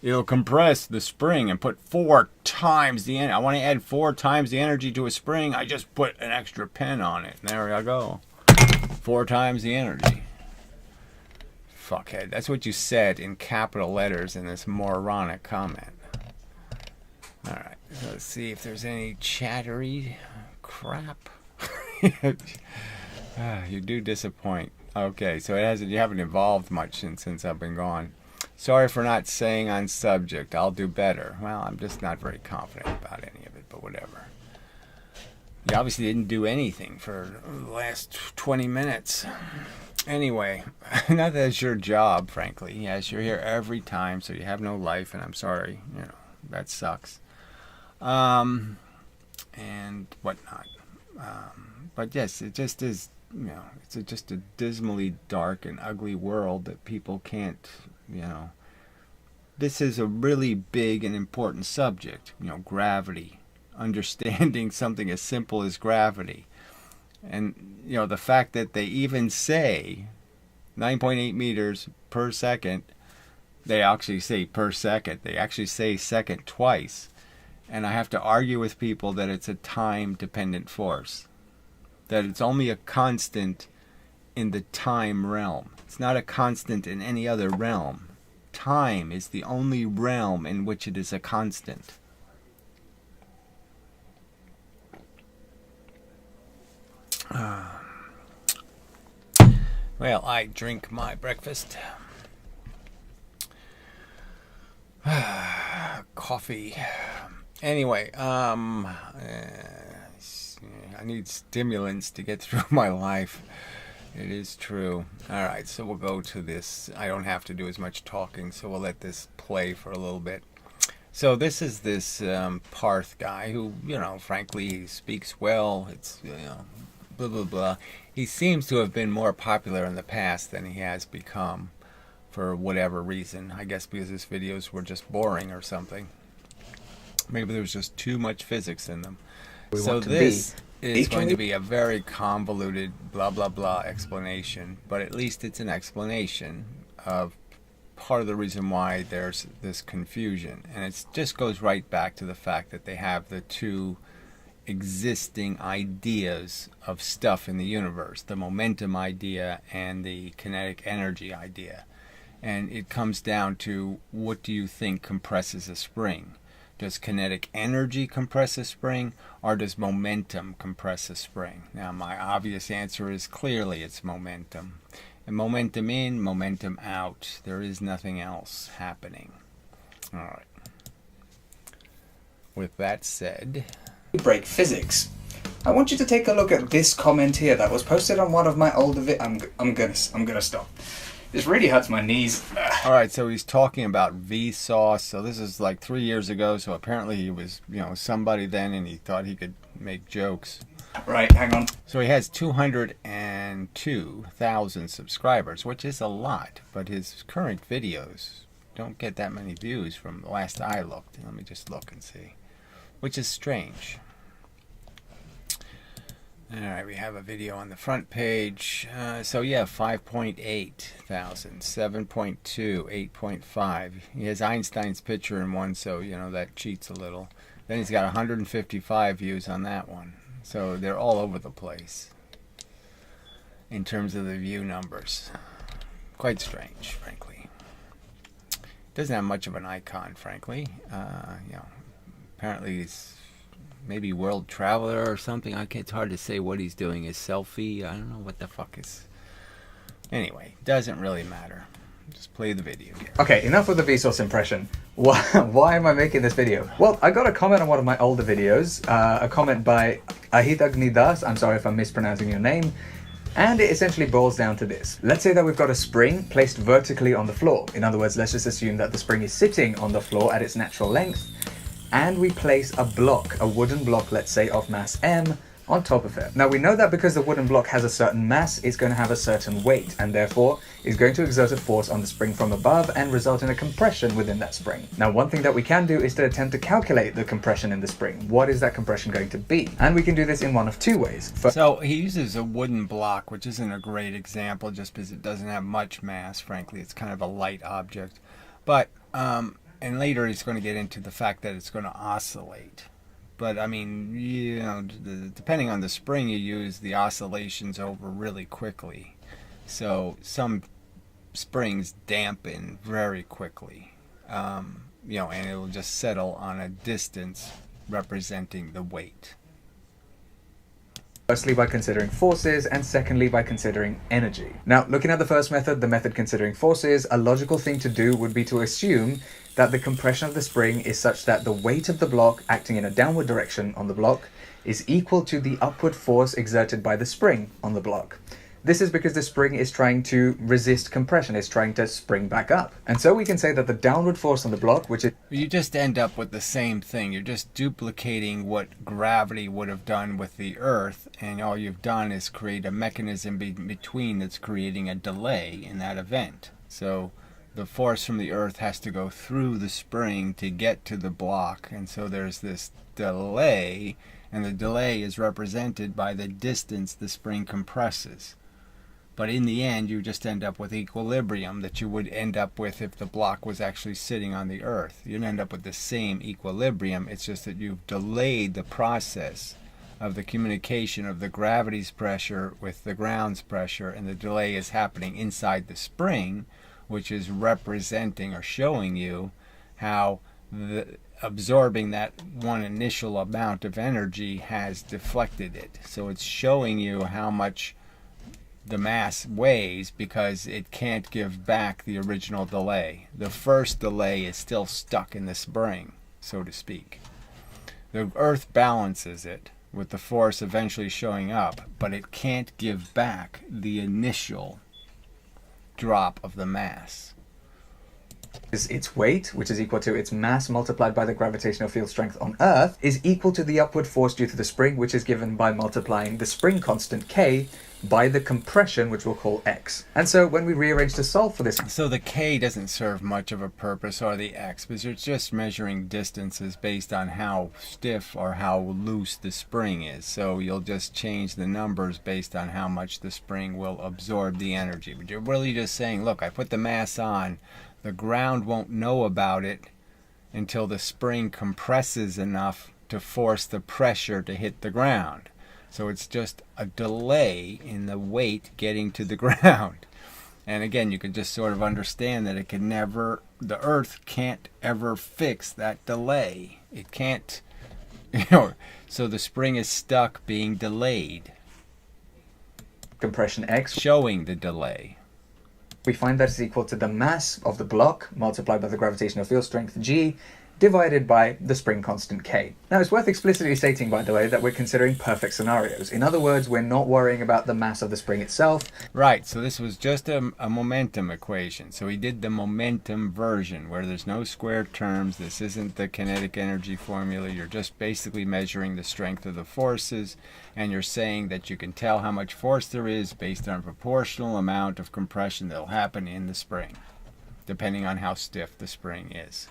It'll compress the spring and put 4 times the energy. I want to add 4 times the energy to a spring. I just put an extra pen on it. And there I go. 4 times the energy. Fuckhead. That's what you said in capital letters in this moronic comment. Alright, so let's see if there's any chattery crap. You do disappoint. Okay, so you haven't evolved much since I've been gone. Sorry for not saying on subject. I'll do better. Well, I'm just not very confident about any of it, but whatever. You obviously didn't do anything for the last 20 minutes. Anyway, not that it's your job, frankly. Yes, you're here every time, so you have no life, and I'm sorry. That sucks. And whatnot. But yes, it just is, it's just a dismally dark and ugly world that people can't, This is a really big and important subject, gravity. Understanding something as simple as gravity. And, the fact that they even say 9.8 meters per second, they actually say per second. They actually say second twice. And I have to argue with people that it's a time-dependent force. That it's only a constant in the time realm. It's not a constant in any other realm. Time is the only realm in which it is a constant. Well, I drink my breakfast. Coffee. Anyway, I need stimulants to get through my life. It is true. Alright, so we'll go to this. I don't have to do as much talking, so we'll let this play for a little bit. So this is this Parth guy who, frankly, he speaks well. It's, blah, blah, blah. He seems to have been more popular in the past than he has become for whatever reason. I guess because his videos were just boring or something. Maybe there was just too much physics in them. So this is going to be a very convoluted blah blah blah explanation, but at least it's an explanation of part of the reason why there's this confusion. And it just goes right back to the fact that they have the two existing ideas of stuff in the universe, the momentum idea and the kinetic energy idea. And it comes down to, what do you think compresses a spring? Does kinetic energy compress a spring, or does momentum compress a spring? Now, my obvious answer is clearly it's momentum. And momentum in, momentum out. There is nothing else happening. All right. With that said, break physics. I want you to take a look at this comment here that was posted on one of my older I'm gonna stop. This really hurts my knees. All right, so he's talking about Vsauce. So this is like 3 years ago. So apparently he was, somebody then, and he thought he could make jokes. Right, hang on. So he has 202,000 subscribers, which is a lot. But his current videos don't get that many views from the last I looked. Let me just look and see. Which is strange. Alright, we have a video on the front page. So yeah, 5.8 thousand, 7.2, 8.5. He has Einstein's picture in one, so that cheats a little. Then he's got 155 views on that one. So they're all over the place in terms of the view numbers. Quite strange, frankly. Doesn't have much of an icon, frankly. Apparently he's maybe world traveler or something. It's hard to say what he's doing. His selfie, I don't know what the fuck is. Anyway, doesn't really matter. Just play the video here. Okay, enough with the Vsauce impression. Why am I making this video? Well, I got a comment on one of my older videos, a comment by Ahitagnidas, I'm sorry if I'm mispronouncing your name, and it essentially boils down to this. Let's say that we've got a spring placed vertically on the floor. In other words, let's just assume that the spring is sitting on the floor at its natural length, and we place a block, a wooden block, let's say, of mass m, on top of it. Now we know that because the wooden block has a certain mass, it's going to have a certain weight, and therefore is going to exert a force on the spring from above and result in a compression within that spring. Now one thing that we can do is to attempt to calculate the compression in the spring. What is that compression going to be? And we can do this in one of two ways. So he uses a wooden block, which isn't a great example just because it doesn't have much mass, frankly. It's kind of a light object. But, and later he's going to get into the fact that it's going to oscillate. But, I mean, depending on the spring you use, the oscillations over really quickly. So some springs dampen very quickly, and it will just settle on a distance representing the weight. Firstly, by considering forces, and secondly, by considering energy. Now, looking at the first method, the method considering forces, a logical thing to do would be to assume that the compression of the spring is such that the weight of the block acting in a downward direction on the block is equal to the upward force exerted by the spring on the block. This is because the spring is trying to resist compression, it's trying to spring back up. And so we can say that the downward force on the block, which is... You just end up with the same thing. You're just duplicating what gravity would have done with the Earth, and all you've done is create a mechanism between that's creating a delay in that event. So the force from the Earth has to go through the spring to get to the block, and so there's this delay, and the delay is represented by the distance the spring compresses. But in the end, you just end up with equilibrium that you would end up with if the block was actually sitting on the Earth. You'd end up with the same equilibrium. It's just that you've delayed the process of the communication of the gravity's pressure with the ground's pressure, and the delay is happening inside the spring, which is representing or showing you how absorbing that one initial amount of energy has deflected it. So it's showing you how much the mass weighs because it can't give back the original delay. The first delay is still stuck in the spring, so to speak. The Earth balances it with the force eventually showing up, but it can't give back the initial drop of the mass. Its weight, which is equal to its mass multiplied by the gravitational field strength on Earth, is equal to the upward force due to the spring, which is given by multiplying the spring constant K by the compression, which we'll call X. And so when we rearrange to solve for this... So the K doesn't serve much of a purpose, or the X, because you're just measuring distances based on how stiff or how loose the spring is. So you'll just change the numbers based on how much the spring will absorb the energy. But you're really just saying, look, I put the mass on, the ground won't know about it until the spring compresses enough to force the pressure to hit the ground. So it's just a delay in the weight getting to the ground. And again, you can just sort of understand that it can never, the Earth can't ever fix that delay. It can't, so the spring is stuck being delayed. Compression X. Showing the delay. We find that is equal to the mass of the block multiplied by the gravitational field strength G divided by the spring constant K. Now, it's worth explicitly stating, by the way, that we're considering perfect scenarios. In other words, we're not worrying about the mass of the spring itself. Right, so this was just a momentum equation. So we did the momentum version where there's no square terms. This isn't the kinetic energy formula. You're just basically measuring the strength of the forces, and you're saying that you can tell how much force there is based on a proportional amount of compression that will happen in the spring, depending on how stiff the spring is.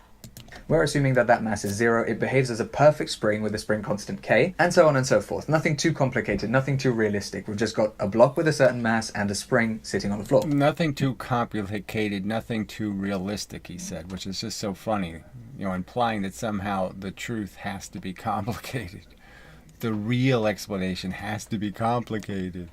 We're assuming that that mass is zero, it behaves as a perfect spring with a spring constant K, and so on and so forth. Nothing too complicated, nothing too realistic. We've just got a block with a certain mass and a spring sitting on the floor. Nothing too complicated, nothing too realistic, he said, which is just so funny, implying that somehow the truth has to be complicated. The real explanation has to be complicated.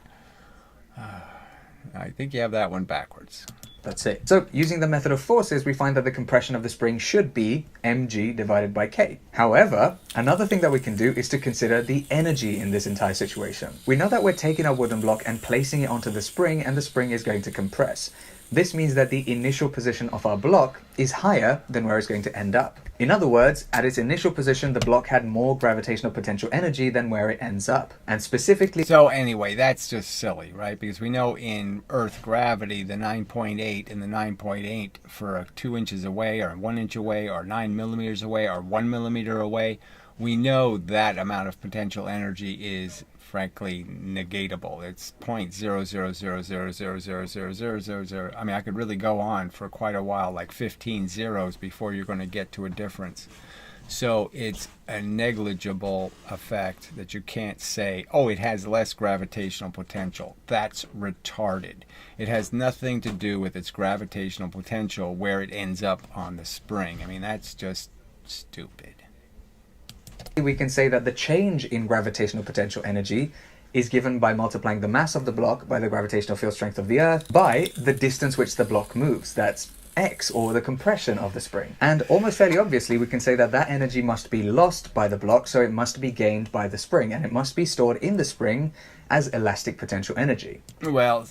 I think you have that one backwards. That's it. So, using the method of forces, we find that the compression of the spring should be mg divided by k. However, another thing that we can do is to consider the energy in this entire situation. We know that we're taking our wooden block and placing it onto the spring, and the spring is going to compress. This means that the initial position of our block is higher than where it's going to end up. In other words, at its initial position, the block had more gravitational potential energy than where it ends up. And specifically... So anyway, that's just silly, right? Because we know in Earth gravity, the 9.8 and the 9.8 for 2 inches away, or 1 inch away, or 9 millimeters away, or 1 millimeter away, we know that amount of potential energy is frankly negatable. It's 0.00000000000. I mean, I could really go on for quite a while, like 15 zeros before you're going to get to a difference. So it's a negligible effect that you can't say, oh, it has less gravitational potential. That's retarded. It has nothing to do with its gravitational potential where it ends up on the spring. I mean, that's just stupid. We can say that the change in gravitational potential energy is given by multiplying the mass of the block by the gravitational field strength of the Earth by the distance which the block moves. That's x, or the compression of the spring. And almost fairly obviously, we can say that that energy must be lost by the block, so it must be gained by the spring, and it must be stored in the spring as elastic potential energy. Well,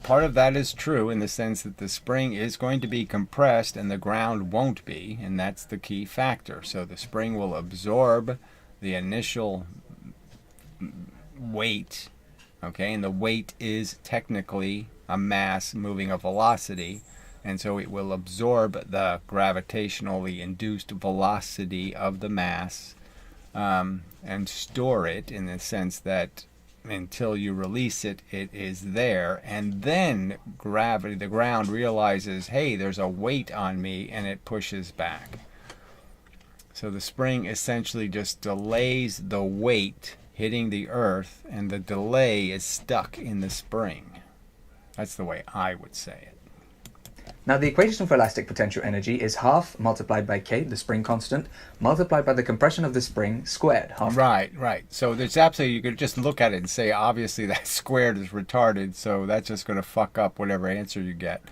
part of that is true in the sense that the spring is going to be compressed and the ground won't be, and that's the key factor. So the spring will absorb the initial weight, okay, and the weight is technically a mass moving a velocity, and so it will absorb the gravitationally induced velocity of the mass and store it in the sense that until you release it, it is there, and then the ground realizes, hey, there's a weight on me, and it pushes back. So the spring essentially just delays the weight hitting the Earth, and the delay is stuck in the spring. That's the way I would say it. Now the equation for elastic potential energy is half multiplied by K, the spring constant, multiplied by the compression of the spring squared. Half Right, right. So there's absolutely, you could just look at it and say, obviously that squared is retarded, so that's just going to fuck up whatever answer you get.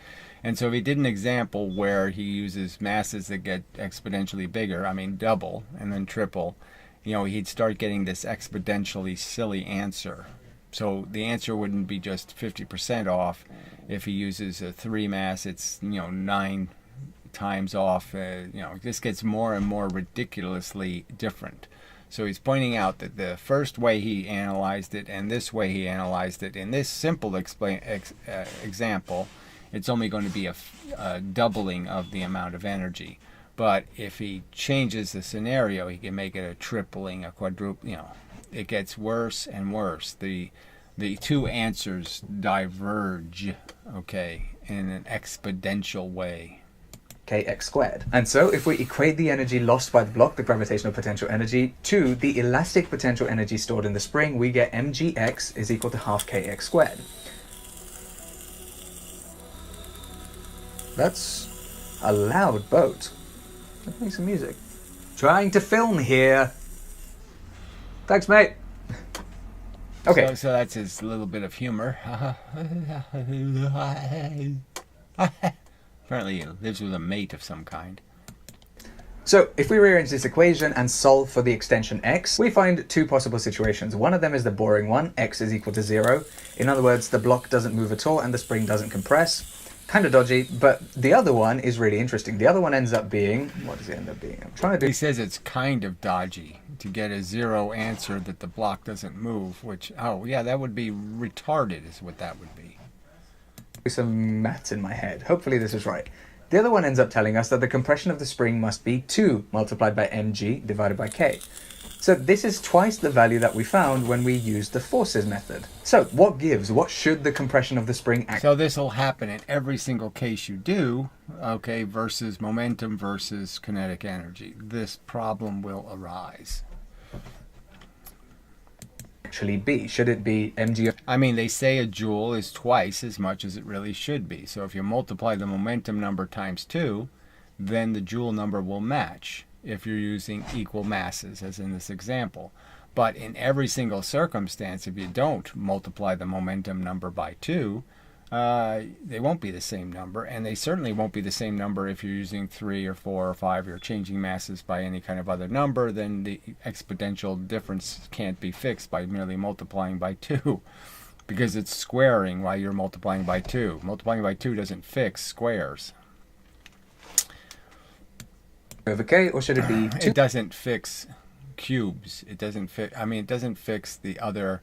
And so if he did an example where he uses masses that get exponentially bigger, I mean double and then triple, you know, he'd start getting this exponentially silly answer. So the answer wouldn't be just 50% off. If he uses a 3 mass, it's, you know, 9 times off. You know, this gets more and more ridiculously different. So he's pointing out that the first way he analyzed it and this way he analyzed it, in this simple example, it's only going to be a doubling of the amount of energy. But if he changes the scenario, he can make it a tripling, a quadruple, you know. It gets worse and worse. The two answers diverge, okay, in an exponential way. Kx squared. And so if we equate the energy lost by the block, the gravitational potential energy, to the elastic potential energy stored in the spring, we get mgx is equal to half kx squared. That's a loud boat. Let's make some music. Trying to film here. Thanks, mate. Okay. So that's his little bit of humor. Apparently he lives with a mate of some kind. So if we rearrange this equation and solve for the extension x, we find two possible situations. One of them is the boring one, x is equal to 0. In other words, the block doesn't move at all and the spring doesn't compress. Kind of dodgy, but the other one is really interesting. The other one ends up being, what does it end up being? I'm trying to do... He says it's kind of dodgy to get a 0 answer that the block doesn't move, which, oh yeah, that would be retarded is what that would be. Some maths in my head. Hopefully this is right. The other one ends up telling us that the compression of the spring must be 2 multiplied by mg divided by k. So this is twice the value that we found when we used the forces method. So what gives? What should the compression of the spring act? So this will happen in every single case you do, okay, versus momentum versus kinetic energy. This problem will arise. Actually be? Should it be mg? I mean, they say a joule is twice as much as it really should be. So if you multiply the momentum number times 2, then the joule number will match if you're using equal masses, as in this example. But in every single circumstance, if you don't multiply the momentum number by 2, they won't be the same number, and they certainly won't be the same number if you're using 3 or 4 or 5. You're changing masses by any kind of other number, then the exponential difference can't be fixed by merely multiplying by 2, because it's squaring while you're multiplying by 2. Multiplying by 2 doesn't fix squares. Over k, or should it be 2? It doesn't fix cubes. It doesn't fix, I mean, it doesn't fix the other.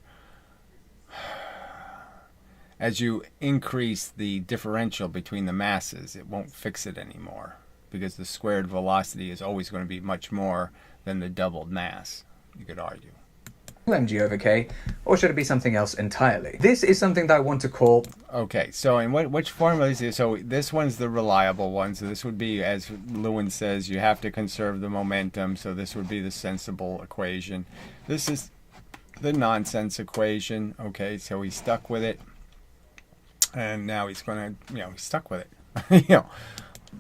As you increase the differential between the masses, it won't fix it anymore, because the squared velocity is always going to be much more than the doubled mass, you could argue. mg over k, or should it be something else entirely? This is something that I want to call... Okay, so in which formula is it? So this one's the reliable one. So this would be, as Lewin says, you have to conserve the momentum. So this would be the sensible equation. This is the nonsense equation. Okay, so he's stuck with it. And now he's going to, he's stuck with it.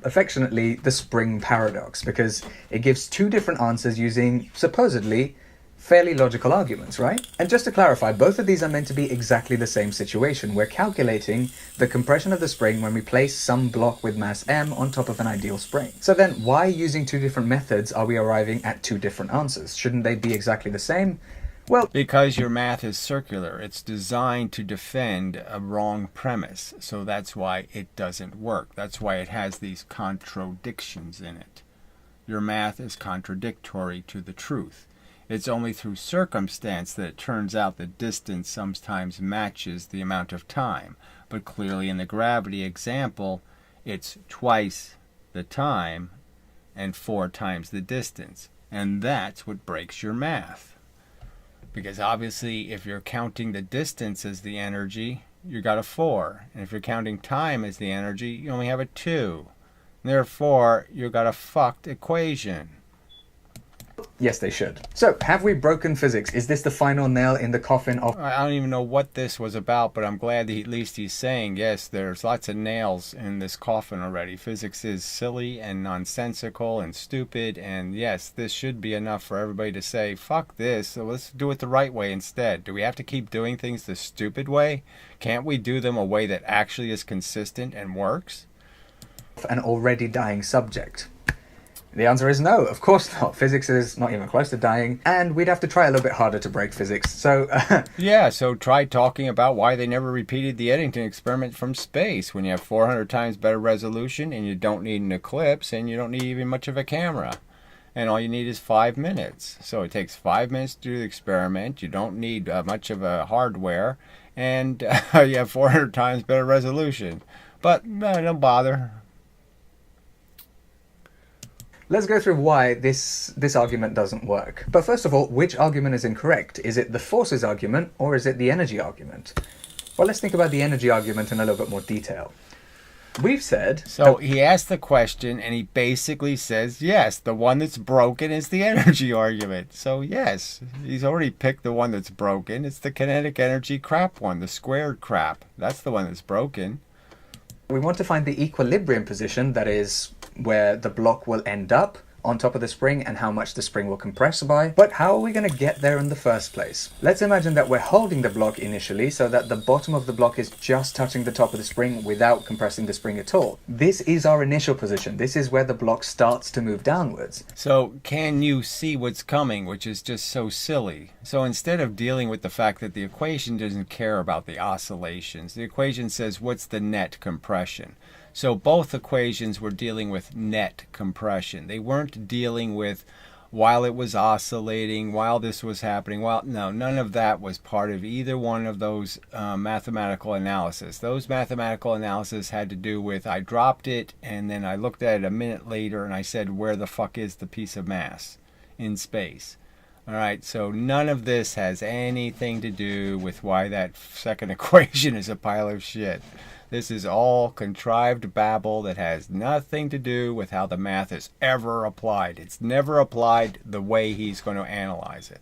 Affectionately, the spring paradox, because it gives two different answers using, supposedly, fairly logical arguments, right? And just to clarify, both of these are meant to be exactly the same situation. We're calculating the compression of the spring when we place some block with mass m on top of an ideal spring. So then, why using two different methods are we arriving at two different answers? Shouldn't they be exactly the same? Well, because your math is circular. It's designed to defend a wrong premise. So that's why it doesn't work. That's why it has these contradictions in it. Your math is contradictory to the truth. It's only through circumstance that it turns out the distance sometimes matches the amount of time. But clearly in the gravity example, it's twice the time and 4 times the distance. And that's what breaks your math. Because obviously if you're counting the distance as the energy, you got a 4. And if you're counting time as the energy, you only have a 2. Therefore, you got a fucked equation. Yes, they should. So, have we broken physics? Is this the final nail in the coffin of... I don't even know what this was about, but I'm glad that at least he's saying, yes, there's lots of nails in this coffin already. Physics is silly and nonsensical and stupid, and yes, this should be enough for everybody to say, fuck this, so let's do it the right way instead. Do we have to keep doing things the stupid way? Can't we do them a way that actually is consistent and works? an already dying subject? The answer is no, of course not. Physics is not even close to dying, and we'd have to try a little bit harder to break physics. So, yeah, so try talking about why they never repeated the Eddington experiment from space when you have 400 times better resolution and you don't need an eclipse and you don't need even much of a camera. And all you need is 5 minutes. So it takes 5 minutes to do the experiment. You don't need much of a hardware, and you have 400 times better resolution. But no, don't bother. let's go through why this argument doesn't work. But first of all, which argument is incorrect? Is it the forces argument or is it the energy argument? Well, let's think about the energy argument in a little bit more detail. We've said... So he asked the question and he basically says, yes, the one that's broken is the energy argument. So yes, he's already picked the one that's broken. It's the kinetic energy crap one, the squared crap. That's the one that's broken. We want to find the equilibrium position, that is where the block will end up on top of the spring and how much the spring will compress by. But how are we going to get there in the first place? Let's imagine that we're holding the block initially so that the bottom of the block is just touching the top of the spring without compressing the spring at all. This is our initial position. This is where the block starts to move downwards. So can you see what's coming, which is just so silly? So instead of dealing with the fact that the equation doesn't care about the oscillations, the equation says what's the net compression. So both equations were dealing with net compression. They weren't dealing with while it was oscillating, while this was happening. No, none of that was part of either one of those mathematical analysis. Those mathematical analysis had to do with I dropped it and then I looked at it a minute later and I said, where the fuck is the piece of mass in space? All right, so none of this has anything to do with why that second equation is a pile of shit. This is all contrived babble that has nothing to do with how the math is ever applied. It's never applied the way he's going to analyze it.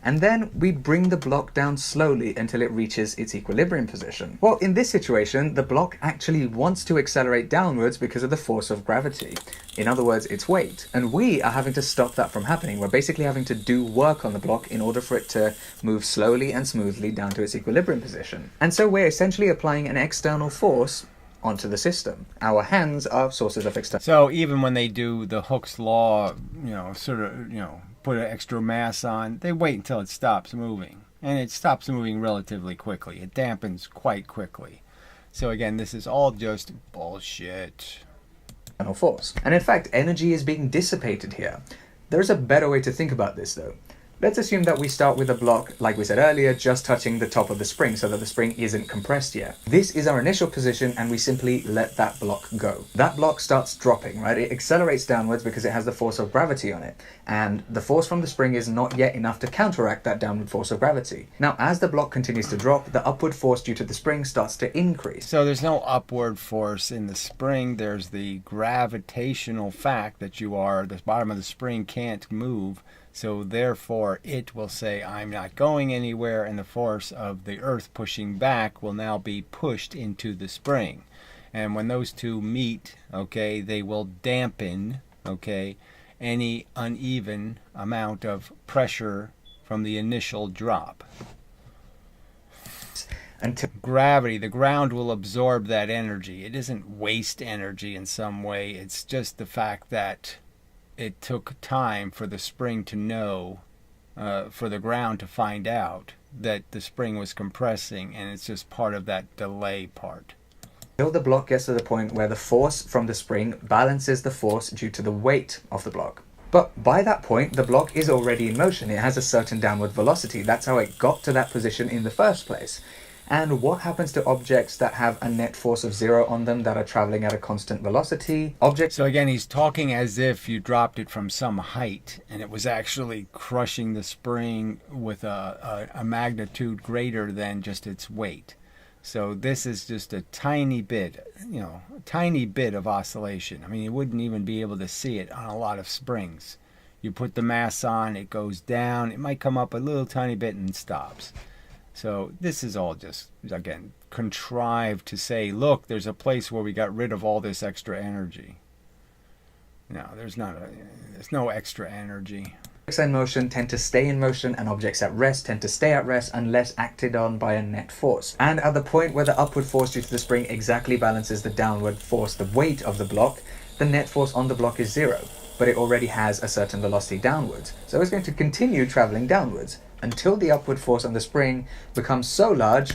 And then we bring the block down slowly until it reaches its equilibrium position. Well, in this situation, the block actually wants to accelerate downwards because of the force of gravity. In other words, its weight. And we are having to stop that from happening. We're basically having to do work on the block in order for it to move slowly and smoothly down to its equilibrium position. And so we're essentially applying an external force onto the system. Our hands are sources of external... So even when they do the Hooke's law, put an extra mass on, they wait until it stops moving. And it stops moving relatively quickly. It dampens quite quickly. So again, this is all just bullshit. Force. And in fact, energy is being dissipated here. There's a better way to think about this though. Let's assume that we start with a block, like we said earlier, just touching the top of the spring so that the spring isn't compressed yet. This is our initial position and we simply let that block go. That block starts dropping, right? It accelerates downwards because it has the force of gravity on it. And the force from the spring is not yet enough to counteract that downward force of gravity. Now, as the block continues to drop, the upward force due to the spring starts to increase. So there's no upward force in the spring. There's the gravitational fact that the bottom of the spring can't move. So therefore, it will say, I'm not going anywhere, and the force of the earth pushing back will now be pushed into the spring. And when those two meet, okay, they will dampen, okay, any uneven amount of pressure from the initial drop. Until gravity, the ground will absorb that energy. It isn't waste energy in some way. It's just the fact that it took time for the spring to know, for the ground to find out that the spring was compressing, and it's just part of that delay part. Until the block gets to the point where the force from the spring balances the force due to the weight of the block. But by that point, the block is already in motion. It has a certain downward velocity. That's how it got to that position in the first place. And what happens to objects that have a net force of 0 on them that are traveling at a constant velocity? So again, he's talking as if you dropped it from some height and it was actually crushing the spring with a magnitude greater than just its weight. So this is just a tiny bit, of oscillation. I mean, you wouldn't even be able to see it on a lot of springs. You put the mass on, it goes down. It might come up a little tiny bit and stops. So this is all just, again, contrived to say, look, there's a place where we got rid of all this extra energy. No, there's no extra energy. Objects in motion tend to stay in motion, and objects at rest tend to stay at rest unless acted on by a net force. And at the point where the upward force due to the spring exactly balances the downward force, the weight of the block, the net force on the block is 0, but it already has a certain velocity downwards. So it's going to continue traveling downwards until the upward force on the spring becomes so large.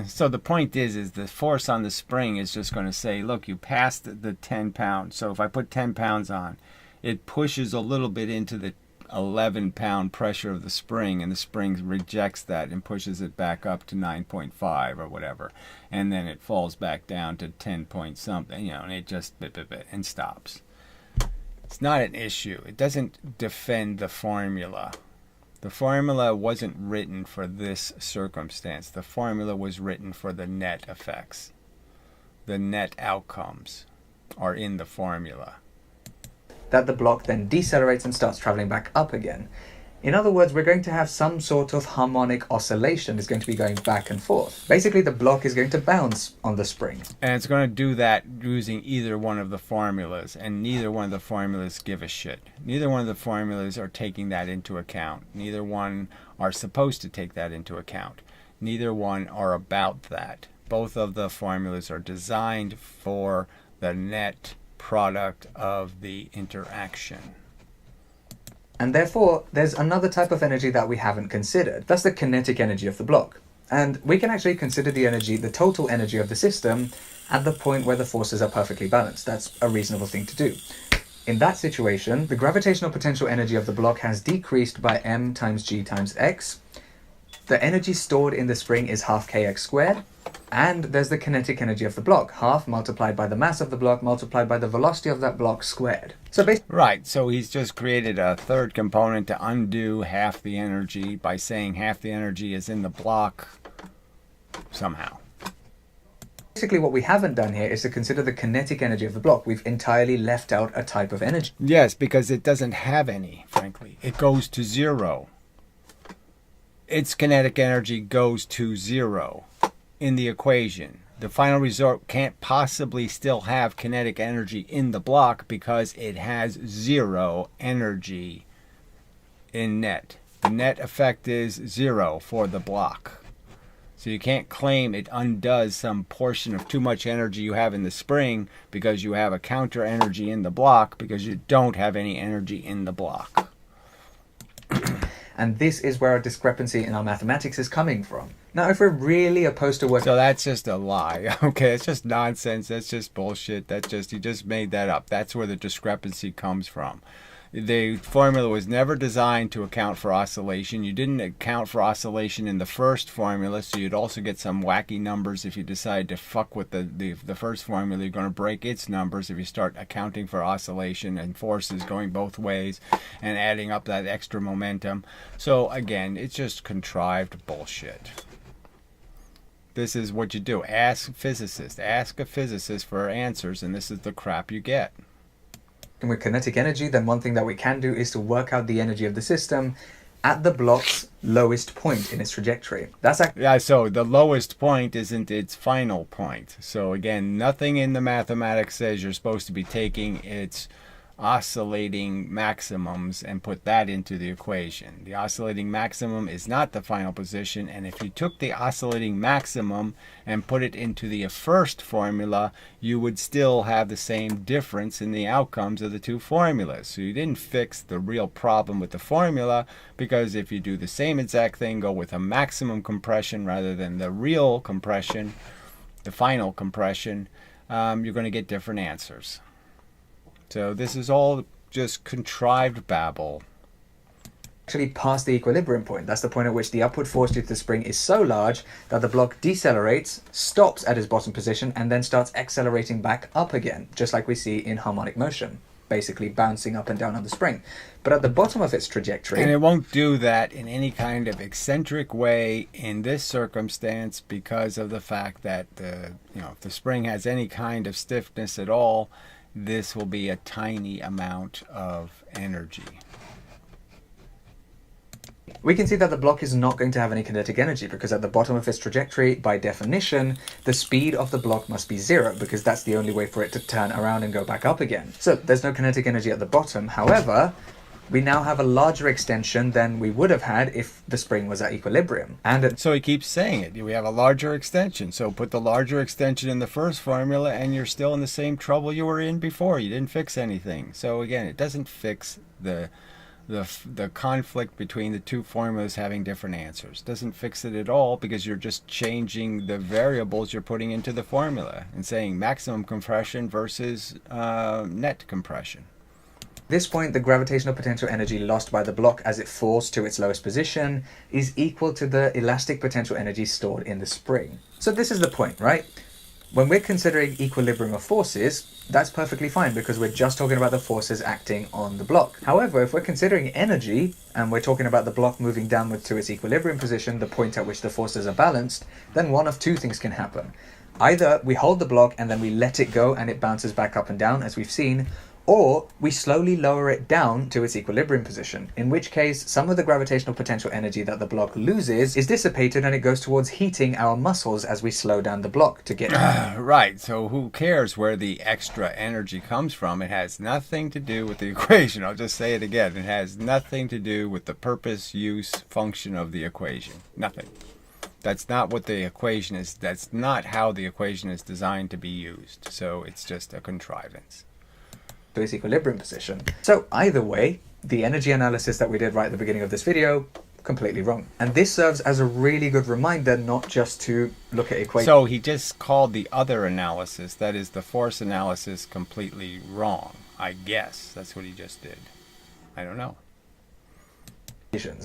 So the point is the force on the spring is just going to say, look, you passed the 10 pounds. So if I put 10 pounds on, it pushes a little bit into the 11-pound pressure of the spring, and the spring rejects that and pushes it back up to 9.5 or whatever, and then it falls back down to 10 point something, and it just and stops. It's not an issue. It doesn't defend the formula. The formula wasn't written for this circumstance. The formula was written for the net effects. The net outcomes are in the formula. That the block then decelerates and starts traveling back up again. In other words, we're going to have some sort of harmonic oscillation. It's going to be going back and forth. Basically, the block is going to bounce on the spring. And it's going to do that using either one of the formulas, and neither one of the formulas give a shit. Neither one of the formulas are taking that into account. Neither one are supposed to take that into account. Neither one are about that. Both of the formulas are designed for the net product of the interaction. And therefore, there's another type of energy that we haven't considered. That's the kinetic energy of the block. And we can actually consider the energy, the total energy of the system, at the point where the forces are perfectly balanced. That's a reasonable thing to do. In that situation, the gravitational potential energy of the block has decreased by m times g times x. The energy stored in the spring is half kx squared. And there's the kinetic energy of the block, half multiplied by the mass of the block multiplied by the velocity of that block squared. So basically, right, so he's just created a third component to undo half the energy by saying half the energy is in the block somehow. Basically what we haven't done here is to consider the kinetic energy of the block. We've entirely left out a type of energy. Yes, because it doesn't have any, frankly. It goes to 0. Its kinetic energy goes to 0. In the equation. The final result can't possibly still have kinetic energy in the block because it has 0 energy in net. The net effect is 0 for the block. So you can't claim it undoes some portion of too much energy you have in the spring because you have a counter energy in the block because you don't have any energy in the block. And this is where our discrepancy in our mathematics is coming from. Now, if we're really opposed to working... So that's just a lie. Okay, it's just nonsense. That's just bullshit. You just made that up. That's where the discrepancy comes from. The formula was never designed to account for oscillation. You didn't account for oscillation in the first formula, so you'd also get some wacky numbers if you decide to fuck with the first formula. You're going to break its numbers if you start accounting for oscillation and forces going both ways and adding up that extra momentum. So again, it's just contrived bullshit. This is what you do. Ask a physicist for answers, and this is the crap you get. And with kinetic energy, then one thing that we can do is to work out the energy of the system at the block's lowest point in its trajectory. So the lowest point isn't its final point. So again, nothing in the mathematics says you're supposed to be taking its oscillating maximums and put that into the equation. The oscillating maximum is not the final position, and if you took the oscillating maximum and put it into the first formula, you would still have the same difference in the outcomes of the two formulas. So you didn't fix the real problem with the formula, because if you do the same exact thing, go with a maximum compression rather than the real compression, the final compression, you're going to get different answers. So this is all just contrived babble. Actually past the equilibrium point. That's the point at which the upward force due to the spring is so large that the block decelerates, stops at its bottom position, and then starts accelerating back up again, just like we see in harmonic motion, basically bouncing up and down on the spring. But at the bottom of its trajectory... And it won't do that in any kind of eccentric way in this circumstance because of the fact that if the spring has any kind of stiffness at all, this will be a tiny amount of energy. We can see that the block is not going to have any kinetic energy because at the bottom of its trajectory, by definition, the speed of the block must be 0 because that's the only way for it to turn around and go back up again. So there's no kinetic energy at the bottom. However, we now have a larger extension than we would have had if the spring was at equilibrium. And so he keeps saying it. We have a larger extension. So put the larger extension in the first formula and you're still in the same trouble you were in before. You didn't fix anything. So again, it doesn't fix the conflict between the two formulas having different answers. Doesn't fix it at all because you're just changing the variables you're putting into the formula and saying maximum compression versus net compression. At this point, the gravitational potential energy lost by the block as it falls to its lowest position is equal to the elastic potential energy stored in the spring. So this is the point, right? When we're considering equilibrium of forces, that's perfectly fine because we're just talking about the forces acting on the block. However, if we're considering energy and we're talking about the block moving downward to its equilibrium position, the point at which the forces are balanced, then one of two things can happen. Either we hold the block and then we let it go and it bounces back up and down as we've seen, or we slowly lower it down to its equilibrium position, in which case some of the gravitational potential energy that the block loses is dissipated and it goes towards heating our muscles as we slow down the block to get... Right, so who cares where the extra energy comes from? It has nothing to do with the equation. I'll just say it again. It has nothing to do with the purpose, use, function of the equation. Nothing. That's not what the equation is. That's not how the equation is designed to be used. So it's just a contrivance. To its equilibrium position. So either way, the energy analysis that we did right at the beginning of this video, completely wrong. And this serves as a really good reminder not just to look at equations. So he just called the other analysis, that is the force analysis, completely wrong. I guess that's what he just did. I don't know.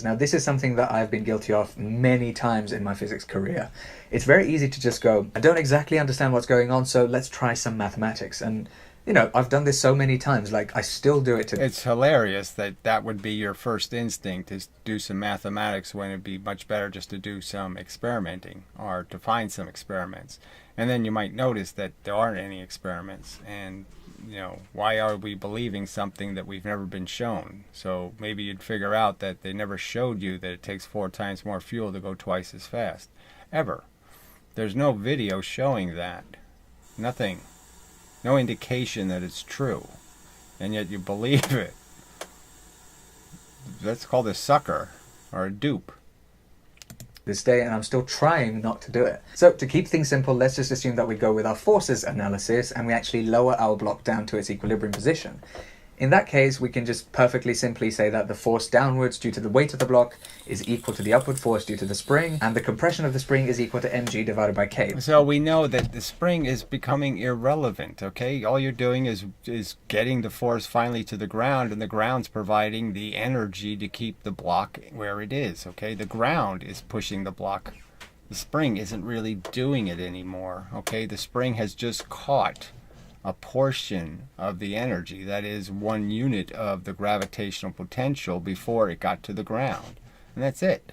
Now this is something that I've been guilty of many times in my physics career. It's very easy to just go, I don't exactly understand what's going on, so let's try some mathematics. And you know, I've done this so many times, like I still do it today. It's hilarious that would be your first instinct, is do some mathematics when it'd be much better just to do some experimenting or to find some experiments. And then you might notice that there aren't any experiments. And, you know, why are we believing something that we've never been shown? So maybe you'd figure out that they never showed you that it takes 4 times more fuel to go twice as fast. Ever. There's no video showing that. Nothing. No indication that it's true, and yet you believe it. That's called a sucker or a dupe. This day, and I'm still trying not to do it. So to keep things simple, let's just assume that we go with our forces analysis and we actually lower our block down to its equilibrium position. In that case, we can just perfectly simply say that the force downwards due to the weight of the block is equal to the upward force due to the spring, and the compression of the spring is equal to mg divided by k. So we know that the spring is becoming irrelevant, okay? All you're doing is getting the force finally to the ground, and the ground's providing the energy to keep the block where it is, okay? The ground is pushing the block. The spring isn't really doing it anymore, okay? The spring has just caught a portion of the energy, that is 1 unit of the gravitational potential before it got to the ground. And that's it.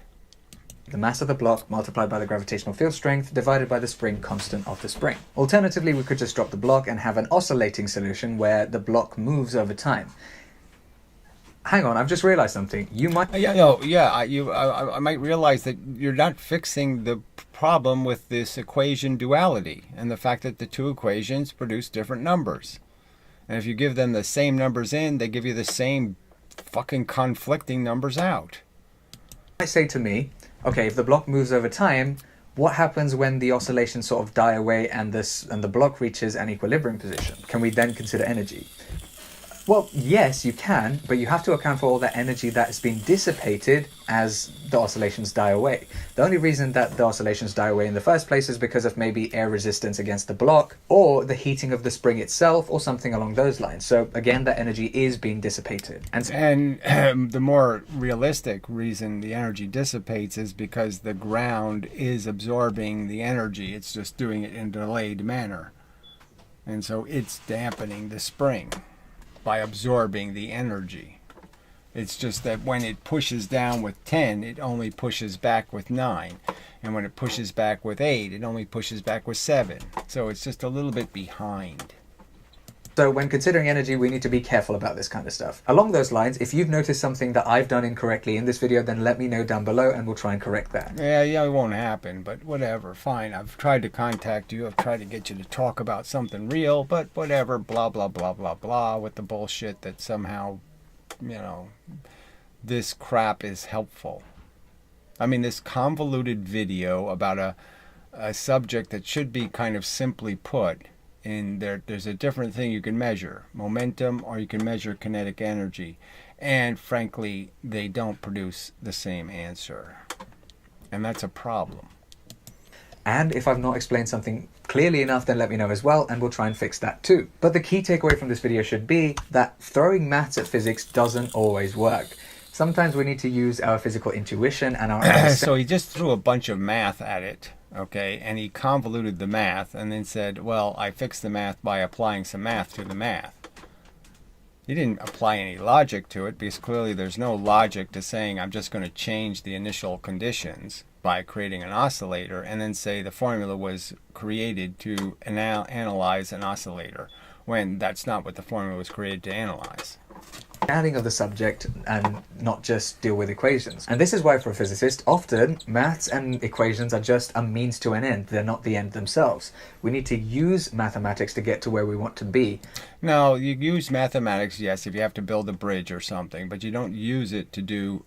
The mass of the block multiplied by the gravitational field strength divided by the spring constant of the spring. Alternatively, we could just drop the block and have an oscillating solution where the block moves over time. Hang on, I've just realized something. You might... I might realize that you're not fixing the problem with this equation duality and the fact that the two equations produce different numbers. And if you give them the same numbers in, they give you the same fucking conflicting numbers out. I say to me, okay, if the block moves over time, what happens when the oscillations sort of die away and the block reaches an equilibrium position? Can we then consider energy? Well, yes, you can, but you have to account for all that energy that has been dissipated as the oscillations die away. The only reason that the oscillations die away in the first place is because of maybe air resistance against the block, or the heating of the spring itself, or something along those lines. So again, that energy is being dissipated. And the more realistic reason the energy dissipates is because the ground is absorbing the energy. It's just doing it in a delayed manner. And so it's dampening the spring by absorbing the energy. It's just that when it pushes down with 10, it only pushes back with 9. And when it pushes back with 8, it only pushes back with 7. So it's just a little bit behind. So when considering energy, we need to be careful about this kind of stuff. Along those lines, if you've noticed something that I've done incorrectly in this video, then let me know down below and we'll try and correct that. Yeah, it won't happen, but whatever, fine. I've tried to contact you. I've tried to get you to talk about something real, but whatever, blah, blah, blah, blah, blah, with the bullshit that somehow, this crap is helpful. I mean, this convoluted video about a subject that should be kind of simply put, and there's a different thing you can measure, momentum, or you can measure kinetic energy. And frankly, they don't produce the same answer. And that's a problem. And if I've not explained something clearly enough, then let me know as well, and we'll try and fix that too. But the key takeaway from this video should be that throwing maths at physics doesn't always work. Sometimes we need to use our physical intuition and our... So he just threw a bunch of math at it. Okay, and he convoluted the math and then said, well, I fixed the math by applying some math to the math. He didn't apply any logic to it, because clearly there's no logic to saying I'm just going to change the initial conditions by creating an oscillator and then say the formula was created to analyze an oscillator, when that's not what the formula was created to analyze. Understanding of the subject and not just deal with equations. And this is why for a physicist, often maths and equations are just a means to an end. They're not the end themselves. We need to use mathematics to get to where we want to be. No, you use mathematics, yes, if you have to build a bridge or something, but you don't use it to do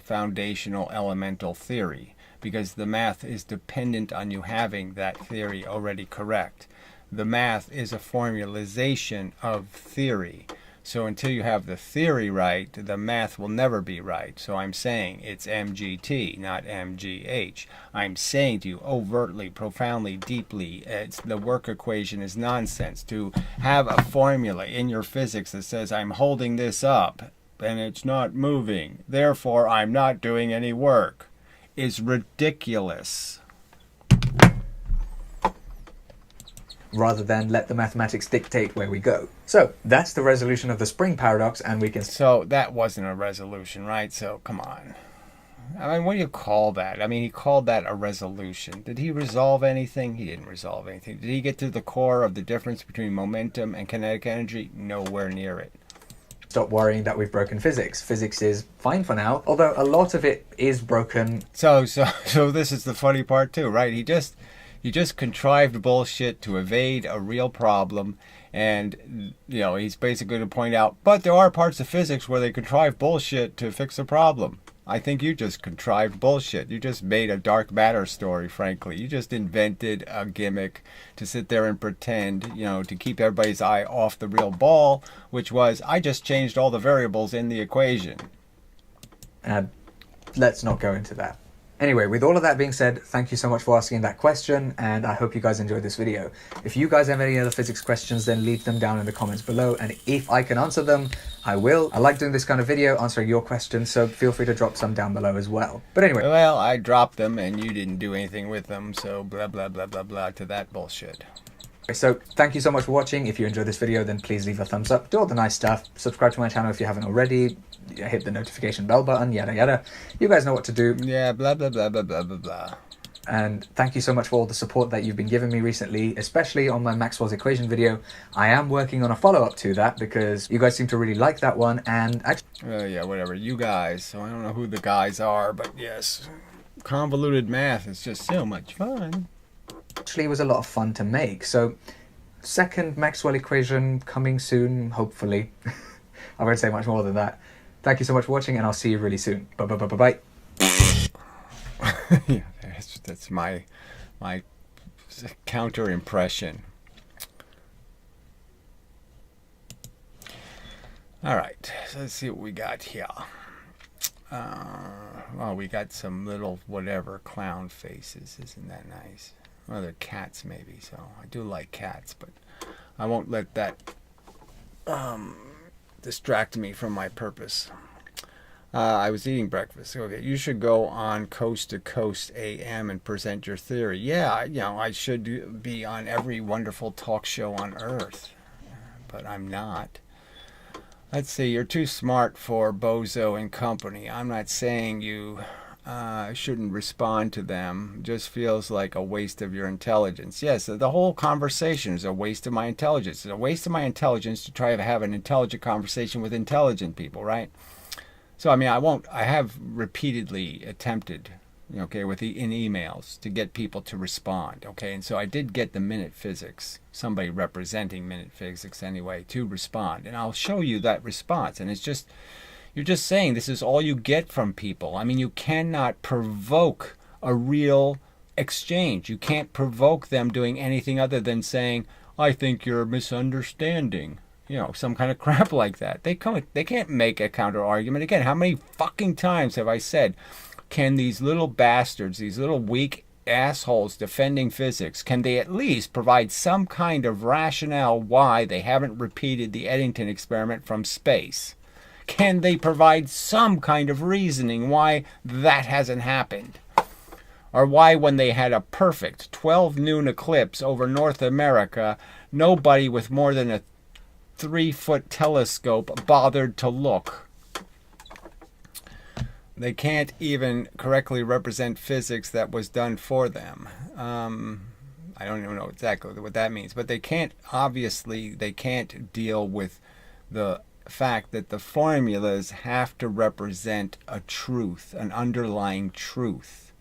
foundational elemental theory, because the math is dependent on you having that theory already correct. The math is a formalization of theory. So until you have the theory right, the math will never be right. So I'm saying it's MGT, not MGH. I'm saying to you overtly, profoundly, deeply, the work equation is nonsense. To have a formula in your physics that says I'm holding this up and it's not moving, therefore I'm not doing any work, is ridiculous. Rather than let the mathematics dictate where we go. So that's the resolution of the spring paradox, and we can... So that wasn't a resolution, right? So come on. I mean, what do you call that? I mean, he called that a resolution. Did he resolve anything? He didn't resolve anything. Did he get to the core of the difference between momentum and kinetic energy? Nowhere near it. Stop worrying that we've broken physics. Physics is fine for now, although a lot of it is broken. So this is the funny part too, right? He just contrived bullshit to evade a real problem, and he's basically going to point out, but there are parts of physics where they contrive bullshit to fix a problem. I think you just contrived bullshit. You just made a dark matter story, frankly. You just invented a gimmick to sit there and pretend, to keep everybody's eye off the real ball, which was, I just changed all the variables in the equation. Let's not go into that. Anyway, with all of that being said, thank you so much for asking that question, and I hope you guys enjoyed this video. If you guys have any other physics questions, then leave them down in the comments below, and if I can answer them, I will. I like doing this kind of video, answering your questions, so feel free to drop some down below as well. But anyway. Well, I dropped them, and you didn't do anything with them, so blah, blah, blah, blah, blah to that bullshit. So thank you so much for watching. If you enjoyed this video, then please leave a thumbs up, do all the nice stuff, subscribe to my channel if you haven't already, hit the notification bell button, yada yada. You guys know what to do. Yeah, blah blah blah blah blah blah blah. And thank you so much for all the support that you've been giving me recently, especially on my Maxwell's equation video. I am working on a follow-up to that because you guys seem to really like that one, and actually... yeah, whatever. You guys. So I don't know who the guys are, but yes. Convoluted math is just so much fun. Actually, it was a lot of fun to make. So, second Maxwell equation coming soon, hopefully. I won't say much more than that. Thank you so much for watching, and I'll see you really soon. Bye-bye-bye-bye. Yeah, that's my counter impression. All right, so let's see what we got here. Well, we got some little whatever clown faces. Isn't that nice? Well, they're cats maybe, so I do like cats, but I won't let that distract me from my purpose. I was eating breakfast. Okay, you should go on Coast to Coast AM and present your theory. Yeah, I should be on every wonderful talk show on earth, but I'm not. Let's see, you're too smart for Bozo and company. I'm not saying you shouldn't respond to them just feels like a waste of your intelligence. Yes, the whole conversation is a waste of my intelligence. It's a waste of my intelligence to try to have an intelligent conversation with intelligent people, right? So, I mean, I have repeatedly attempted, okay, in emails to get people to respond, okay? And so I did get the minute physics, somebody representing minute physics anyway, to respond. And I'll show you that response. And it's just, you're just saying this is all you get from people. I mean, you cannot provoke a real exchange. You can't provoke them doing anything other than saying, I think you're misunderstanding. Some kind of crap like that. They can't make a counter argument. Again, how many fucking times have I said, can these little bastards, these little weak assholes defending physics, can they at least provide some kind of rationale why they haven't repeated the Eddington experiment from space? Can they provide some kind of reasoning why that hasn't happened? Or why, when they had a perfect 12 noon eclipse over North America, nobody with more than a 3-foot telescope bothered to look? They can't even correctly represent physics that was done for them. I don't even know exactly what that means, but they can't deal with the fact that the formulas have to represent a truth, an underlying truth.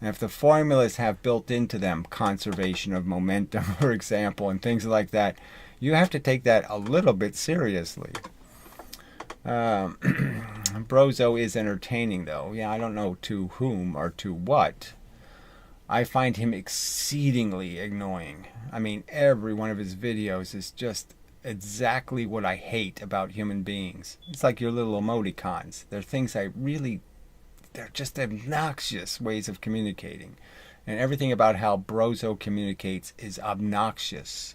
And if the formulas have built into them conservation of momentum, for example, and things like that, you have to take that a little bit seriously. Brozo is entertaining, though. Yeah, I don't know to whom or to what. I find him exceedingly annoying. I mean, every one of his videos is just exactly what I hate about human beings. It's like your little emoticons. They're things they're just obnoxious ways of communicating. And everything about how Brozo communicates is obnoxious.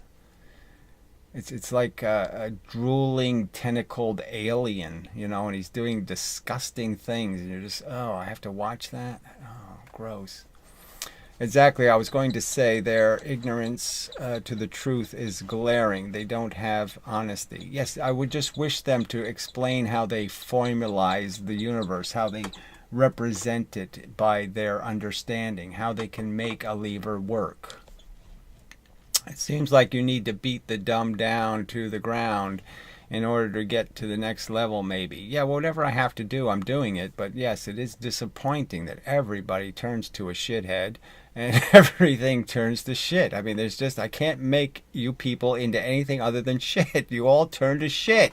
It's like a drooling, tentacled alien, and he's doing disgusting things. And you're just, I have to watch that? Oh, gross. Exactly, I was going to say their ignorance to the truth is glaring. They don't have honesty. Yes, I would just wish them to explain how they formalize the universe, how they represent it by their understanding, how they can make a lever work. It seems like you need to beat the dumb down to the ground in order to get to the next level, maybe. Yeah, whatever I have to do, I'm doing it. But yes, it is disappointing that everybody turns to a shithead and everything turns to shit. I mean, I can't make you people into anything other than shit. You all turn to shit.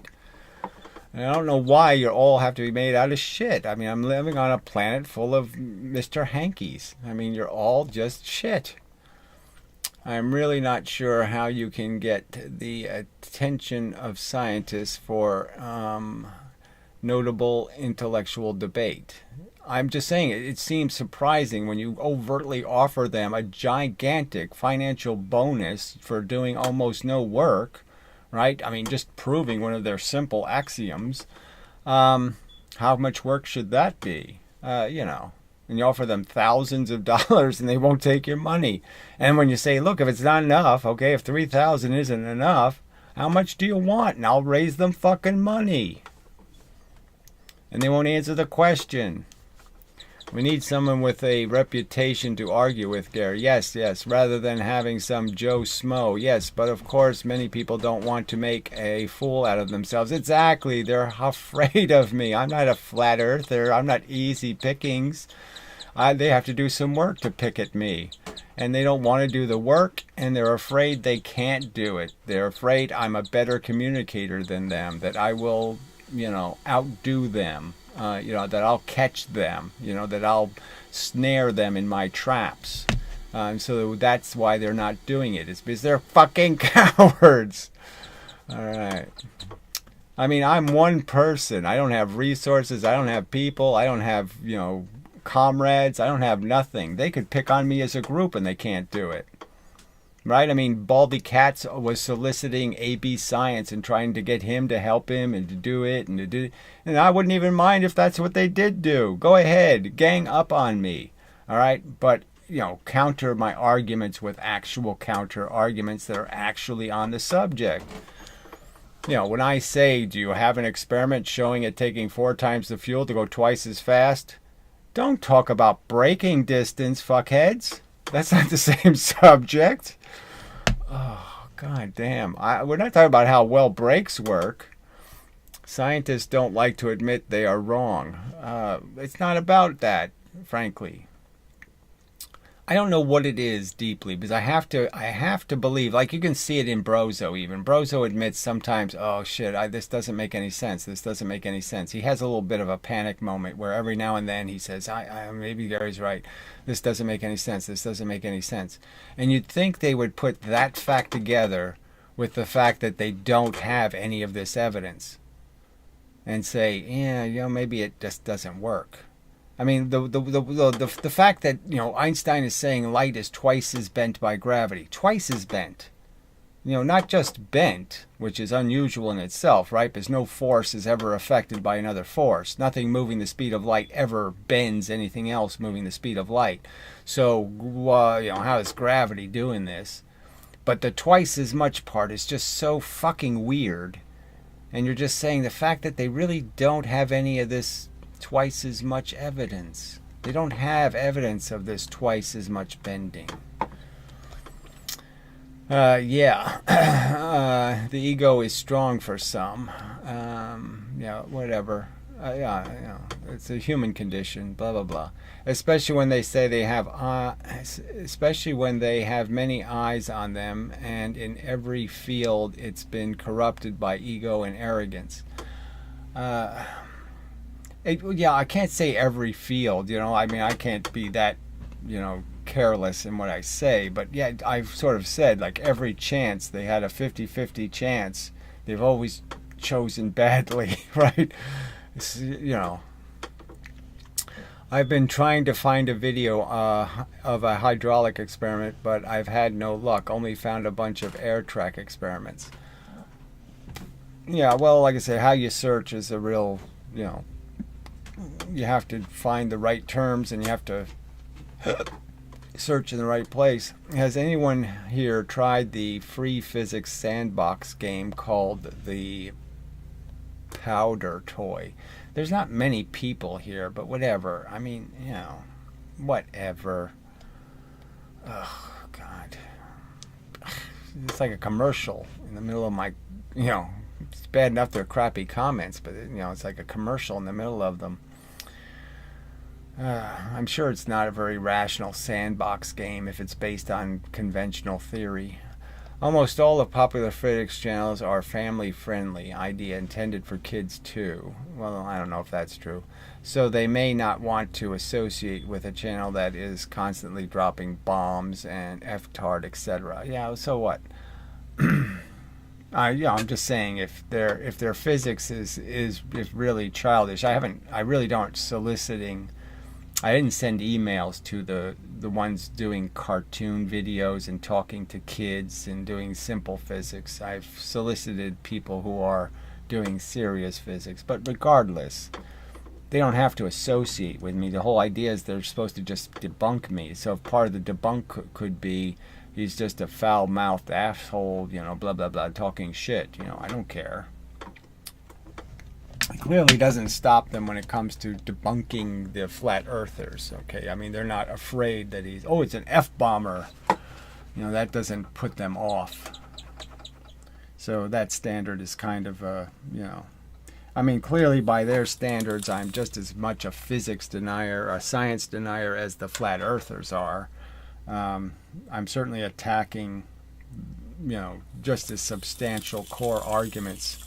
And I don't know why you all have to be made out of shit. I mean, I'm living on a planet full of Mr. Hankies. I mean, you're all just shit. I'm really not sure how you can get the attention of scientists for notable intellectual debate. I'm just saying, it seems surprising when you overtly offer them a gigantic financial bonus for doing almost no work, right? I mean, just proving one of their simple axioms. How much work should that be? And you offer them thousands of dollars and they won't take your money. And when you say, look, if it's not enough, okay, if $3,000 isn't enough, how much do you want? And I'll raise them fucking money. And they won't answer the question. We need someone with a reputation to argue with, Gary. Yes, rather than having some Joe Smo. Yes, but of course many people don't want to make a fool out of themselves. Exactly, they're afraid of me. I'm not a flat earther. I'm not easy pickings. They have to do some work to pick at me. And they don't want to do the work, and they're afraid they can't do it. They're afraid I'm a better communicator than them, that I will, outdo them. That I'll catch them, that I'll snare them in my traps. So that's why they're not doing it. It's because they're fucking cowards. All right. I mean, I'm one person. I don't have resources. I don't have people. I don't have, comrades. I don't have nothing. They could pick on me as a group and they can't do it. Right? I mean, Baldy Katz was soliciting AB Science and trying to get him to help him and to do it and to do. And I wouldn't even mind if that's what they did do. Go ahead, gang up on me. All right? But, counter my arguments with actual counter arguments that are actually on the subject. When I say, do you have an experiment showing it taking 4 times the fuel to go twice as fast? Don't talk about braking distance, fuckheads. That's not the same subject. Oh, god damn. We're not talking about how well brakes work. Scientists don't like to admit they are wrong. It's not about that, frankly. I don't know what it is deeply, because I have to believe, like you can see it in Brozo even. Brozo admits sometimes, oh shit, this doesn't make any sense. This doesn't make any sense. He has a little bit of a panic moment where every now and then he says, maybe Gary's right. This doesn't make any sense. This doesn't make any sense. And you'd think they would put that fact together with the fact that they don't have any of this evidence and say, yeah, maybe it just doesn't work. I mean, the fact that, Einstein is saying light is twice as bent by gravity. Twice as bent. Not just bent, which is unusual in itself, right? Because no force is ever affected by another force. Nothing moving the speed of light ever bends anything else moving the speed of light. So, how is gravity doing this? But the twice as much part is just so fucking weird. And you're just saying the fact that they really don't have any of this twice as much evidence. They don't have evidence of this twice as much bending. The ego is strong for some. Whatever. It's a human condition. Blah blah blah. Especially when they say they have, especially when they have many eyes on them, and in every field it's been corrupted by ego and arrogance. I can't say every field, I can't be that, careless in what I say, but yeah, I've sort of said, like, every chance they had a 50-50 chance, they've always chosen badly, right? I've been trying to find a video of a hydraulic experiment, but I've had no luck, only found a bunch of air track experiments. Yeah, well, like I say, how you search is a real, you have to find the right terms and you have to search in the right place. Has anyone here tried the free physics sandbox game called the Powder Toy? There's not many people here, but whatever. I mean, whatever. Oh, God. It's like a commercial in the middle of my, it's bad enough they're crappy comments, but it's like a commercial in the middle of them. I'm sure it's not a very rational sandbox game if it's based on conventional theory. Almost all the popular physics channels are family friendly, idea intended for kids too. Well, I don't know if that's true. So they may not want to associate with a channel that is constantly dropping bombs and F-tard, etc. Yeah, so what? I'm just saying if their physics is really childish. I really don't soliciting. I didn't send emails to the ones doing cartoon videos and talking to kids and doing simple physics. I've solicited people who are doing serious physics. But regardless, they don't have to associate with me. The whole idea is they're supposed to just debunk me. So if part of the debunk could be he's just a foul-mouthed asshole, blah, blah, blah, talking shit. I don't care. It clearly doesn't stop them when it comes to debunking the flat earthers, okay? I mean, they're not afraid that it's an F-bomber. That doesn't put them off. So that standard is kind of, I mean, clearly by their standards, I'm just as much a physics denier, a science denier as the flat earthers are. I'm certainly attacking, just as substantial core arguments.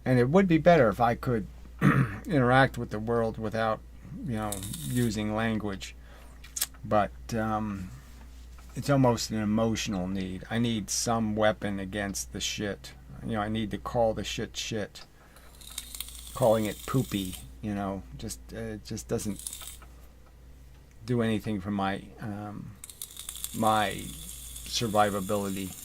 And it would be better if I could interact with the world without, using language. But it's almost an emotional need. I need some weapon against the shit. I need to call the shit. Calling it poopy, it just doesn't do anything for my my survivability.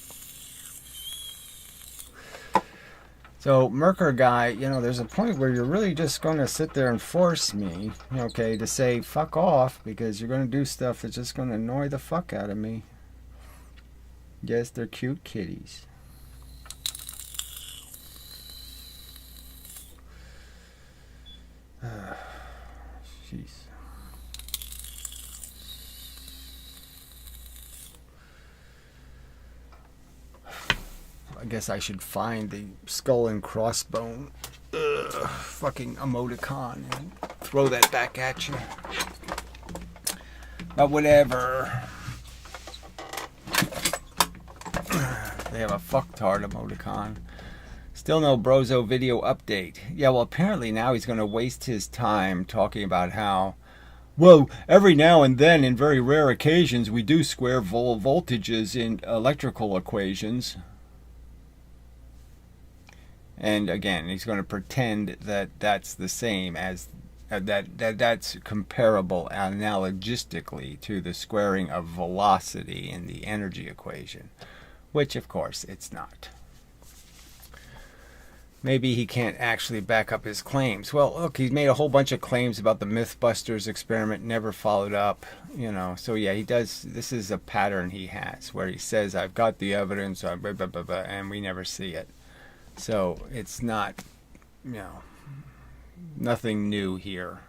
So, Merker guy, there's a point where you're really just going to sit there and force me, to say fuck off, because you're going to do stuff that's just going to annoy the fuck out of me. Yes, they're cute kitties. Jeez. I guess I should find the skull and crossbone fucking emoticon and throw that back at you. But whatever. They have a fucktard emoticon. Still no Brozo video update. Yeah, well, apparently now he's going to waste his time talking about how, well, every now and then, in very rare occasions, we do square voltages in electrical equations. And again, he's going to pretend that that's the same as that's comparable analogistically to the squaring of velocity in the energy equation, which of course it's not. Maybe he can't actually back up his claims. Well, look, he's made a whole bunch of claims about the Mythbusters experiment, never followed up, you know. So yeah, he does. This is a pattern he has where he says, I've got the evidence, blah, blah, blah, blah, and we never see it. So it's not, you know, nothing new here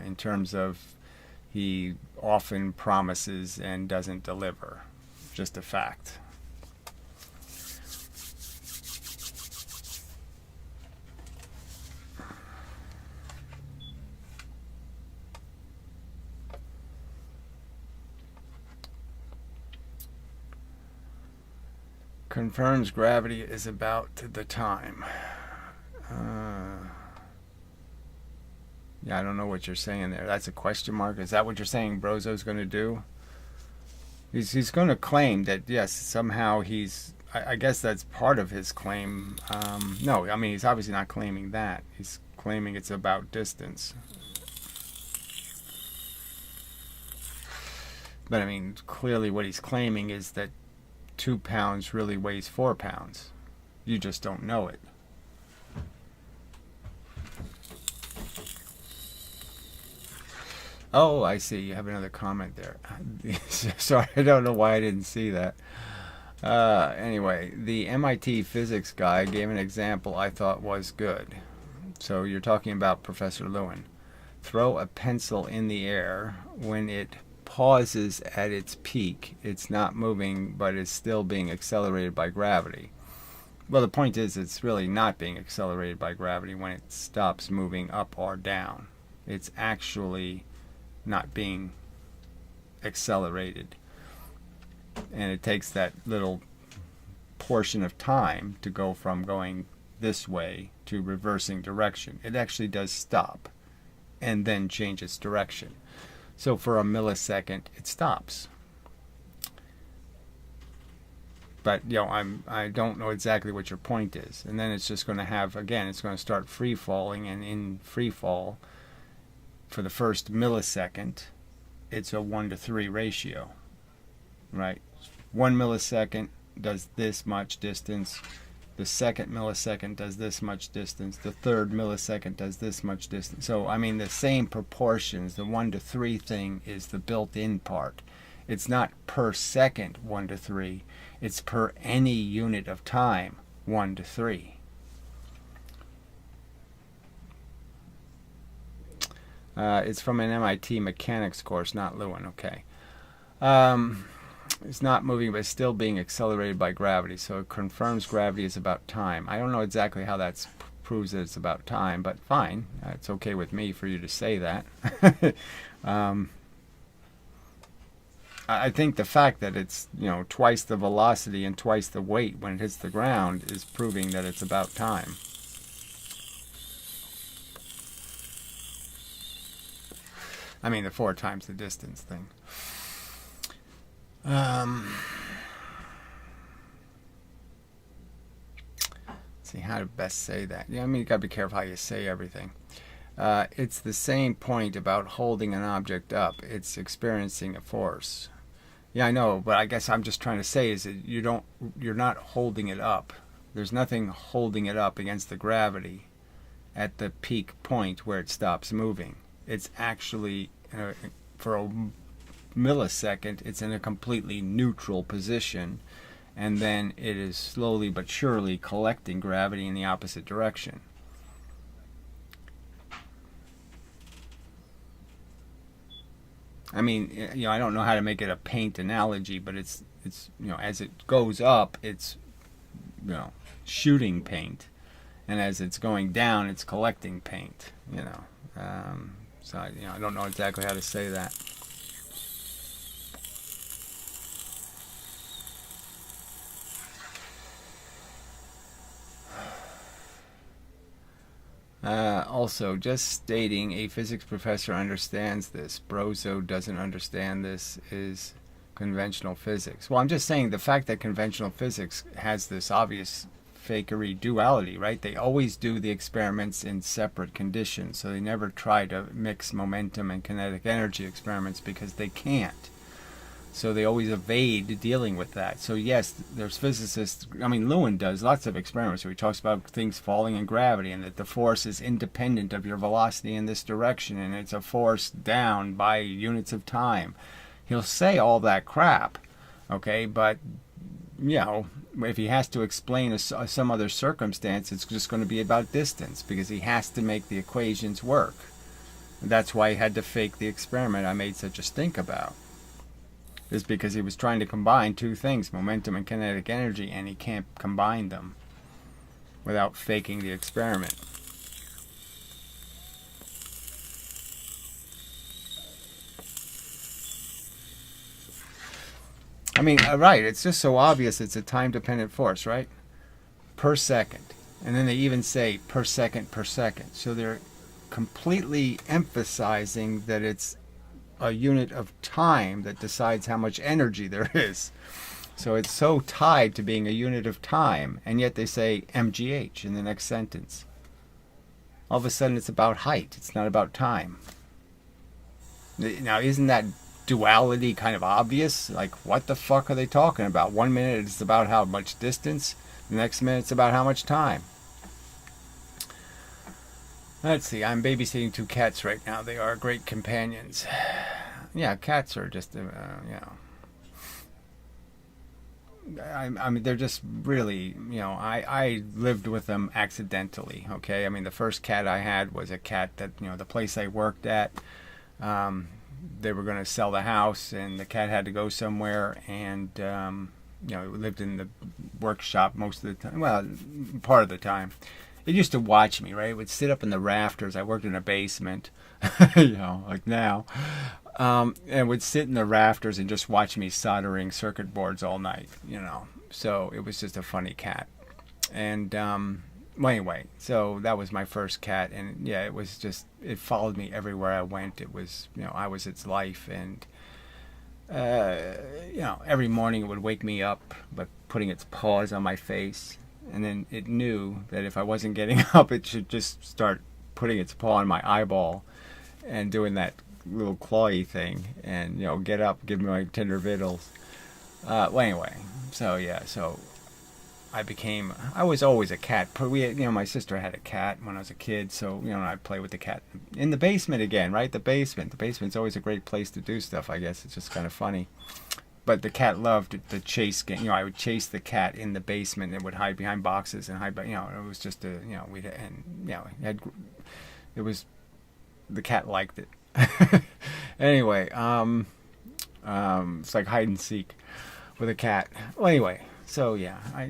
in terms of he often promises and doesn't deliver. Just a fact. Confirms gravity is about the time. Yeah, I don't know what you're saying there. That's a question mark. Is that what you're saying Brozo's going to do? He's going to claim that, yes, somehow he's... I guess that's part of his claim. No, I mean, he's obviously not claiming that. He's claiming it's about distance. But, I mean, clearly what he's claiming is that 2 pounds really weighs 4 pounds. You just don't know it. Oh, I see. You have another comment there. Sorry, I don't know why I didn't see that. Anyway, the MIT physics guy gave an example I thought was good. So you're talking about Professor Lewin. Throw a pencil in the air. When it pauses at its peak, it's not moving, but it's still being accelerated by gravity. Well, the point is it's really not being accelerated by gravity when it stops moving up or down. It's actually not being accelerated. And it takes that little portion of time to go from going this way to reversing direction. It actually does stop and then change its direction. So for a millisecond, it stops. But, you know, I don't know exactly what your point is. And then it's just going to have, again, it's going to start free falling, and in free fall, for the first millisecond, it's a 1-to-3 ratio, right? 1 millisecond does this much distance. The second millisecond does this much distance. The third millisecond does this much distance. So, I mean, the same proportions. The 1-to-3 thing is the built-in part. It's not per second 1-to-3. It's per any unit of time 1-to-3. It's from an MIT mechanics course, not Lewin. Okay. It's not moving, but it's still being accelerated by gravity. So it confirms gravity is about time. I don't know exactly how that proves that it's about time, but fine. It's okay with me for you to say that. I think the fact that it's, you know, twice the velocity and twice the weight when it hits the ground is proving that it's about time. I mean, the 4 times the distance thing. See how to best say that. Yeah, I mean, you gotta be careful how you say everything. It's the same point about holding an object up. It's experiencing a force. Yeah, I know, but I guess I'm just trying to say is that you're not holding it up. There's nothing holding it up against the gravity at the peak point where it stops moving. It's actually, for a millisecond, it's in a completely neutral position, and then it is slowly but surely collecting gravity in the opposite direction. I mean, I don't know how to make it a paint analogy, but it's as it goes up, it's shooting paint, and as it's going down, it's collecting paint. So I don't know exactly how to say that. Also, just stating a physics professor understands this. Brozo doesn't understand this is conventional physics. Well, I'm just saying the fact that conventional physics has this obvious fakery duality, right? They always do the experiments in separate conditions, so they never try to mix momentum and kinetic energy experiments because they can't. So they always evade dealing with that. So yes, there's physicists, I mean, Lewin does lots of experiments where he talks about things falling in gravity and that the force is independent of your velocity in this direction and it's a force down by units of time. He'll say all that crap, okay, but, if he has to explain some other circumstance, it's just going to be about distance because he has to make the equations work. That's why he had to fake the experiment I made such a stink about. Is because he was trying to combine two things, momentum and kinetic energy, and he can't combine them without faking the experiment. I mean, right, it's just so obvious it's a time-dependent force, right? Per second. And then they even say per second. So they're completely emphasizing that it's a unit of time that decides how much energy there is. So it's so tied to being a unit of time, and yet they say mgh in the next sentence. All of a sudden it's about height, it's not about time. Now, isn't that duality kind of obvious? Like, what the fuck are they talking about? 1 minute it's about how much distance, the next minute it's about how much time. Let's see, I'm babysitting 2 cats right now. They are great companions. Yeah, cats are just, I mean, they're just really, I lived with them accidentally, okay? I mean, the first cat I had was a cat that, the place I worked at, they were going to sell the house, and the cat had to go somewhere, and, it lived in the workshop most of the time, well, part of the time. It used to watch me, right? It would sit up in the rafters. I worked in a basement, like now. And would sit in the rafters and just watch me soldering circuit boards all night, So it was just a funny cat. And well, anyway, so that was my first cat. And yeah, it was just, it followed me everywhere I went. It was, I was its life. And, every morning it would wake me up by putting its paws on my face. And then it knew that if I wasn't getting up, it should just start putting its paw on my eyeball and doing that little clawy thing and, get up, give me my tender victuals. Well, anyway, so yeah, so I was always a cat. My sister had a cat when I was a kid, so, I'd play with the cat in the basement again, right? The basement's always a great place to do stuff, I guess. It's just kind of funny. But the cat loved the chase game. I would chase the cat in the basement and would hide behind boxes and hide, it was just it was, the cat liked it. Anyway, it's like hide and seek with a cat. Well, anyway, so yeah, I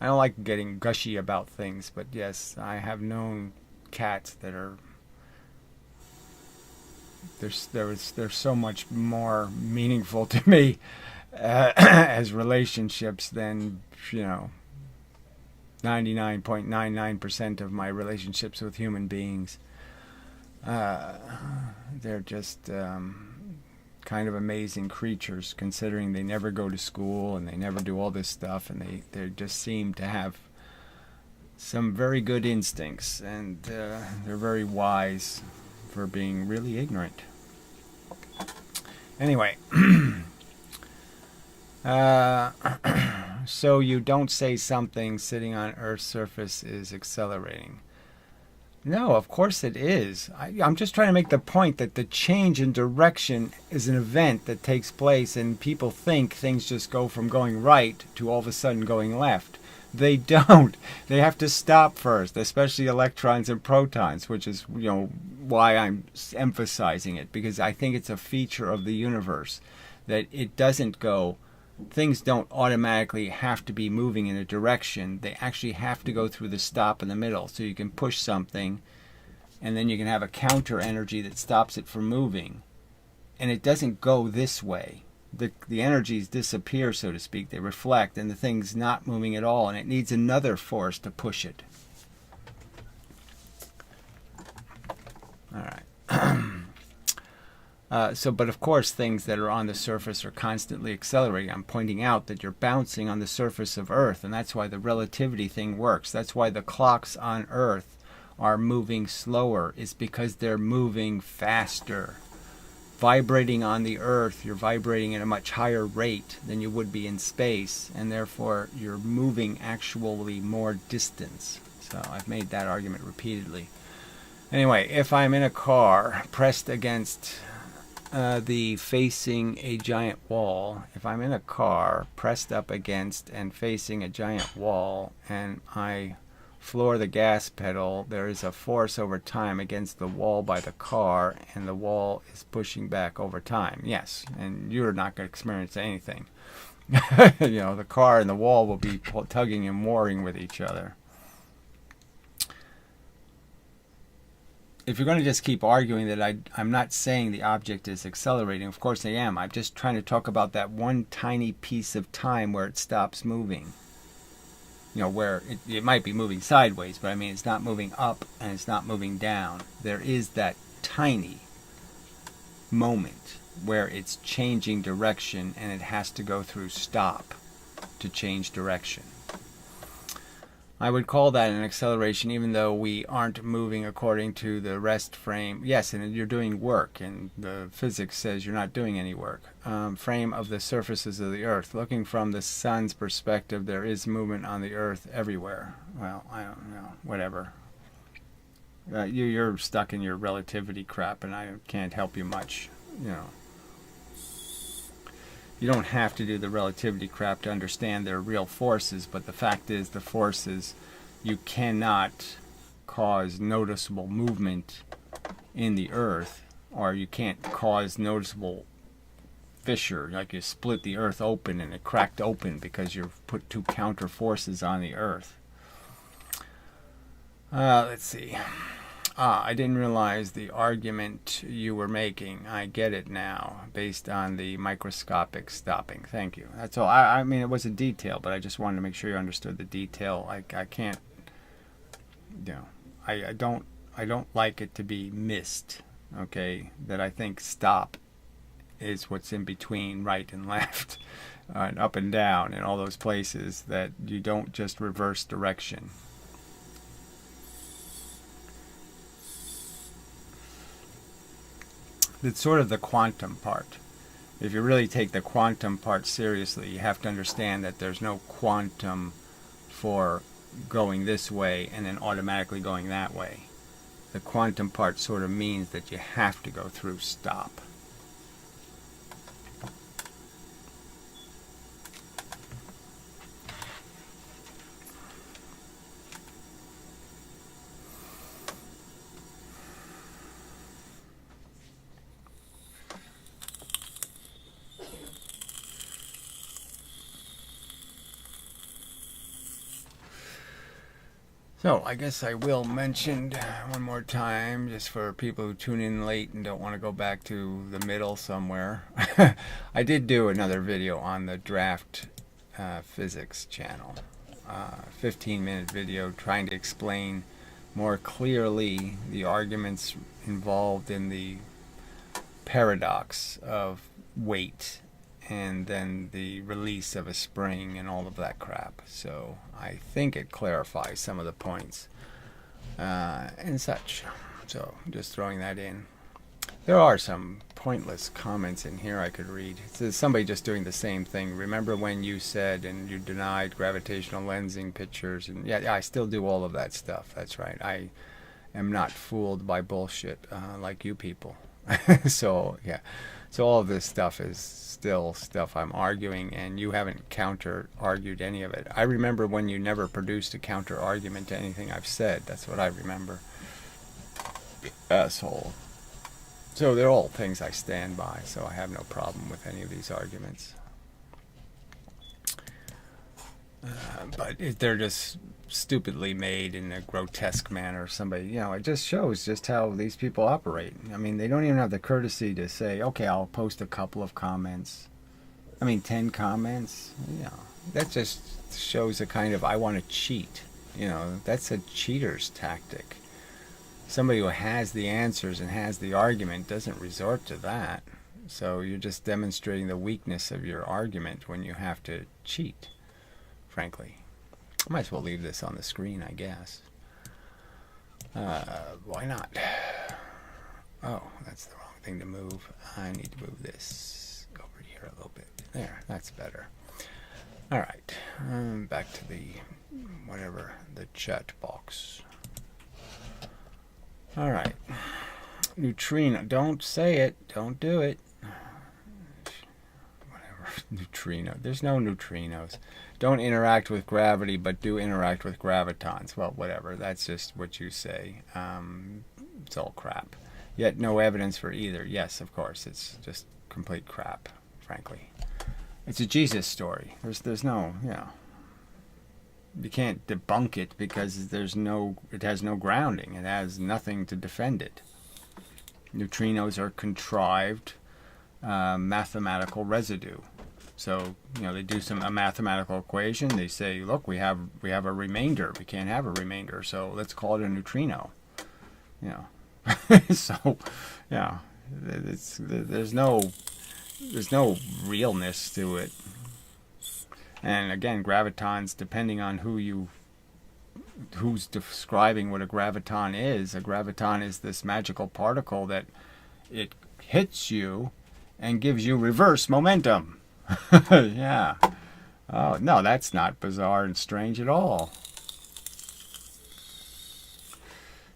don't like getting gushy about things, but yes, I have known cats that are, they're so much more meaningful to me as relationships than 99.99% of my relationships with human beings. They're just kind of amazing creatures, considering they never go to school and they never do all this stuff, and they just seem to have some very good instincts, and they're very wise for being really ignorant. Anyway, so you don't say something sitting on Earth's surface is accelerating. No, of course it is. I'm just trying to make the point that the change in direction is an event that takes place, and people think things just go from going right to all of a sudden going left. They don't. They have to stop first, especially electrons and protons, which is, why I'm emphasizing it, because I think it's a feature of the universe that it doesn't go, things don't automatically have to be moving in a direction. They actually have to go through the stop in the middle. So you can push something and then you can have a counter energy that stops it from moving. And it doesn't go this way. The energies disappear, so to speak. They reflect, and the thing's not moving at all, and it needs another force to push it. All right. But of course, things that are on the surface are constantly accelerating. I'm pointing out that you're bouncing on the surface of Earth, and that's why the relativity thing works. That's why the clocks on Earth are moving slower, is because they're moving faster. Vibrating on the Earth, you're vibrating at a much higher rate than you would be in space, and therefore you're moving actually more distance. So I've made that argument repeatedly. Anyway, if I'm in a car pressed against the facing a giant wall, if I'm in a car pressed up against and facing a giant wall, and I floor the gas pedal, there is a force over time against the wall by the car, and the wall is pushing back over time. Yes, and you're not going to experience anything. The car and the wall will be tugging and warring with each other. If you're going to just keep arguing that I'm not saying the object is accelerating, of course I am. I'm just trying to talk about that one tiny piece of time where it stops moving. Where it might be moving sideways, but I mean it's not moving up and it's not moving down. There is that tiny moment where it's changing direction and it has to go through stop to change direction. I would call that an acceleration, even though we aren't moving according to the rest frame. Yes, and you're doing work, and the physics says you're not doing any work. Frame of the surfaces of the Earth. Looking from the sun's perspective, there is movement on the Earth everywhere. Well, I don't know, whatever. You're stuck in your relativity crap, and I can't help you much. You don't have to do the relativity crap to understand their real forces, but the fact is the forces, you cannot cause noticeable movement in the Earth, or you can't cause noticeable fissure, like you split the Earth open and it cracked open because you've put two counter forces on the Earth. Let's see. I didn't realize the argument you were making. I get it now, based on the microscopic stopping. Thank you. That's all. I mean, it was a detail, but I just wanted to make sure you understood the detail. I can't, I don't like it to be missed. Okay, that I think stop is what's in between right and left, and up and down, and all those places that you don't just reverse direction. It's sort of the quantum part. If you really take the quantum part seriously, you have to understand that there's no quantum for going this way and then automatically going that way. The quantum part sort of means that you have to go through stop. So I guess I will mention one more time, just for people who tune in late and don't want to go back to the middle somewhere. I did do another video on the draft physics channel, 15-minute video trying to explain more clearly the arguments involved in the paradox of weight and then the release of a spring and all of that crap. So I think it clarifies some of the points and such. So just throwing that in. There are some pointless comments in here I could read. It's somebody just doing the same thing. Remember when you said and you denied gravitational lensing pictures? And yeah, I still do all of that stuff. That's right. I am not fooled by bullshit like you people. So yeah. So all of this stuff is still stuff I'm arguing, and you haven't counter-argued any of it. I remember when you never produced a counter-argument to anything I've said. That's what I remember. Asshole. So they're all things I stand by, so I have no problem with any of these arguments. But they're just stupidly made in a grotesque manner. Somebody, it just shows just how these people operate. I mean, they don't even have the courtesy to say, okay, I'll post a couple of comments. 10 comments. That just shows a kind of, I want to cheat. That's a cheater's tactic. Somebody who has the answers and has the argument doesn't resort to that. So you're just demonstrating the weakness of your argument when you have to cheat, frankly. I might as well leave this on the screen, I guess. Why not? Oh, that's the wrong thing to move. I need to move this over here a little bit. There, that's better. All right, back to the chat box. All right, neutrino. Don't say it. Don't do it. Whatever, neutrino. There's no neutrinos. Don't interact with gravity, but do interact with gravitons. Well, whatever. That's just what you say. It's all crap. Yet no evidence for either. Yes, of course. It's just complete crap, frankly. It's a Jesus story. There's no, you can't debunk it because it has no grounding. It has nothing to defend it. Neutrinos are contrived mathematical residue. So, they do a mathematical equation. They say, look, we have a remainder. We can't have a remainder, so let's call it a neutrino. So, there's no realness to it. And again, gravitons, depending on who's describing what a graviton is this magical particle that it hits you and gives you reverse momentum. Yeah. Oh, no, that's not bizarre and strange at all.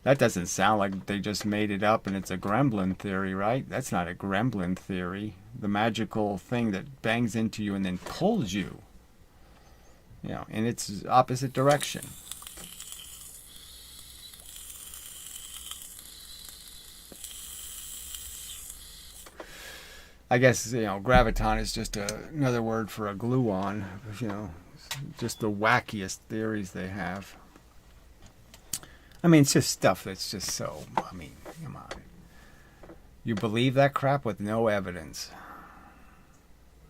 That doesn't sound like they just made it up and it's a gremlin theory, right? That's not a gremlin theory. The magical thing that bangs into you and then pulls you, in its opposite direction. I guess, graviton is just another word for a gluon, just the wackiest theories they have. It's just stuff that's just so, come on. You believe that crap with no evidence.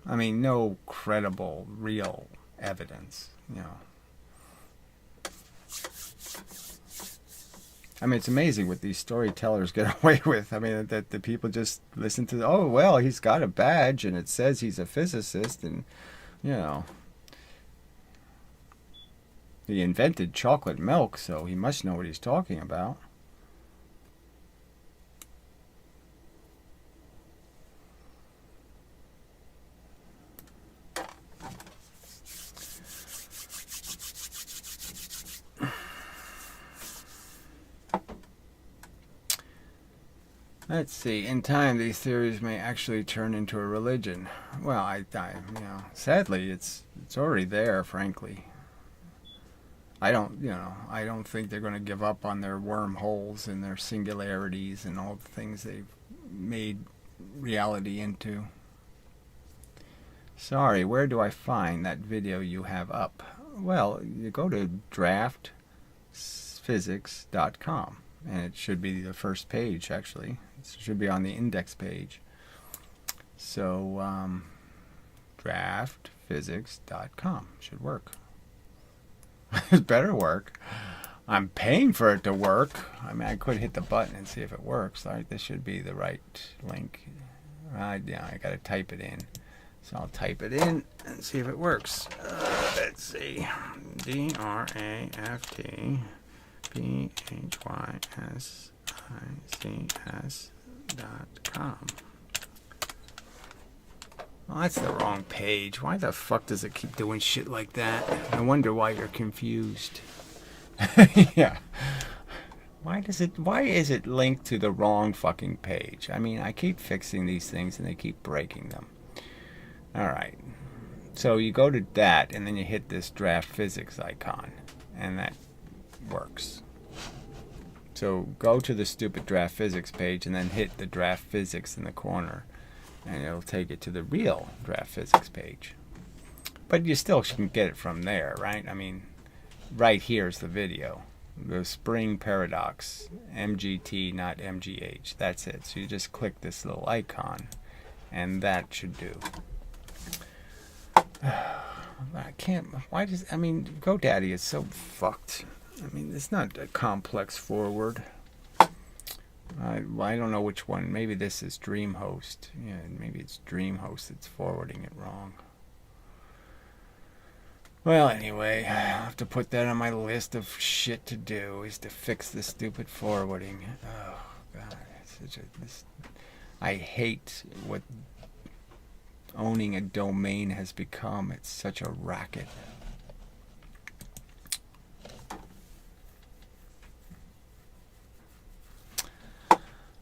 No credible, real evidence, it's amazing what these storytellers get away with. That the people just listen to, oh, well, he's got a badge and it says he's a physicist and, he invented chocolate milk, so he must know what he's talking about. Let's see. In time, these theories may actually turn into a religion. Well, sadly, it's already there. Frankly, I don't think they're going to give up on their wormholes and their singularities and all the things they've made reality into. Sorry, where do I find that video you have up? Well, you go to draftphysics.com, and it should be the first page, actually. It should be on the index page. So, draftphysics.com should work. It better work. I'm paying for it to work. I could hit the button and see if it works. All right, this should be the right link. I got to type it in. So I'll type it in and see if it works. Let's see. DRAFTPHYSICS.com. Well, that's the wrong page. Why the fuck does it keep doing shit like that? I wonder why you're confused. Yeah. Why is it linked to the wrong fucking page? I mean, I keep fixing these things and they keep breaking them. All right. So you go to that and then you hit this draft physics icon and that works. So go to the stupid draft physics page and then hit the draft physics in the corner and it'll take it to the real draft physics page. But you still can get it from there, right? I mean, right here's the video. The spring paradox, MGT, not MGH. That's it. So you just click this little icon and that should do. I can't, why does, I mean, GoDaddy is so fucked. I mean, it's not a complex forward. I don't know which one. Maybe this is DreamHost. Yeah, maybe it's DreamHost that's forwarding it wrong. Well, anyway, I'll have to put that on my list of shit to do, is to fix the stupid forwarding. Oh, God. I hate what owning a domain has become. It's such a racket.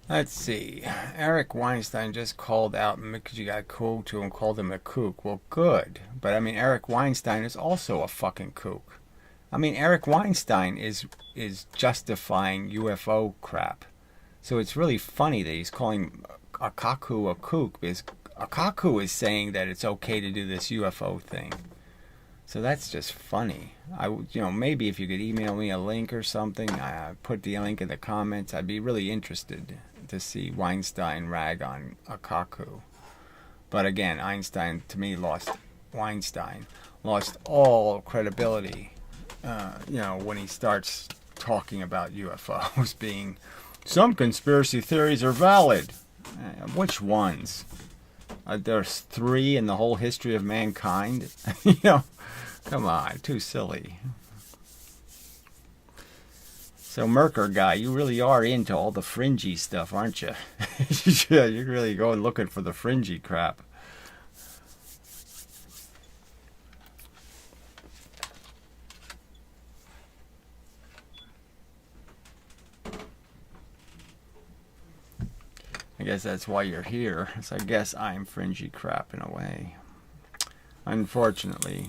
Let's see. Eric Weinstein just called out Mickey got cool to him, called him a kook. Well, good. But I mean, Eric Weinstein is also a fucking kook. I mean, Eric Weinstein is justifying UFO crap. So it's really funny that he's calling Akaku a kook, because Akaku is saying that it's okay to do this UFO thing. So that's just funny. Maybe if you could email me a link or something, put the link in the comments. I'd be really interested to see Weinstein rag on Akaku. But again, Weinstein lost all credibility, when he starts talking about UFOs being, some conspiracy theories are valid. Which ones? There's 3 in the whole history of mankind. Come on, too silly. So Merker guy, you really are into all the fringy stuff, aren't you? Yeah, you're really going looking for the fringy crap. I guess that's why you're here. So I guess I'm fringy crap in a way. Unfortunately.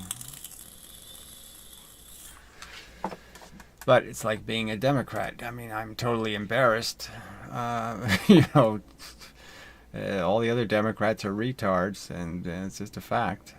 But it's like being a Democrat. I mean, I'm totally embarrassed. All the other Democrats are retards, and it's just a fact.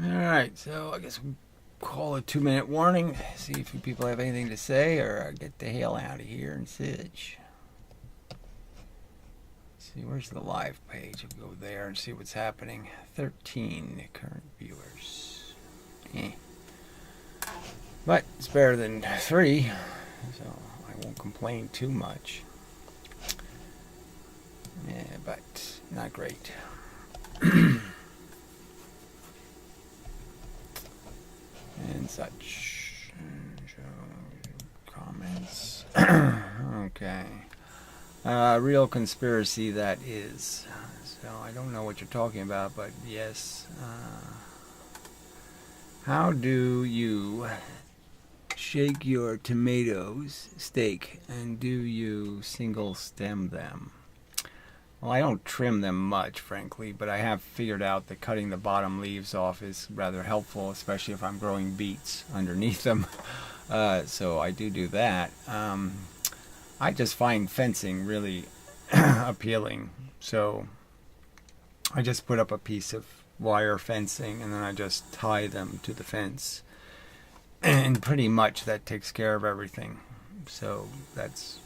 Alright, so I guess we'll call a 2-minute warning, see if people have anything to say, or get the hell out of here and such. See, where's the live page? We'll go there and see what's happening. 13 current viewers. But it's better than 3, so I won't complain too much. Yeah, but not great. And such. Comments. Okay. Real conspiracy that is. So I don't know what you're talking about, but yes. How do you shake your tomatoes, steak, and do you single stem them? Well, I don't trim them much, frankly, but I have figured out that cutting the bottom leaves off is rather helpful, especially if I'm growing beets underneath them. So I do that. I just find fencing really appealing. So I just put up a piece of wire fencing and then I just tie them to the fence. And pretty much that takes care of everything. So that's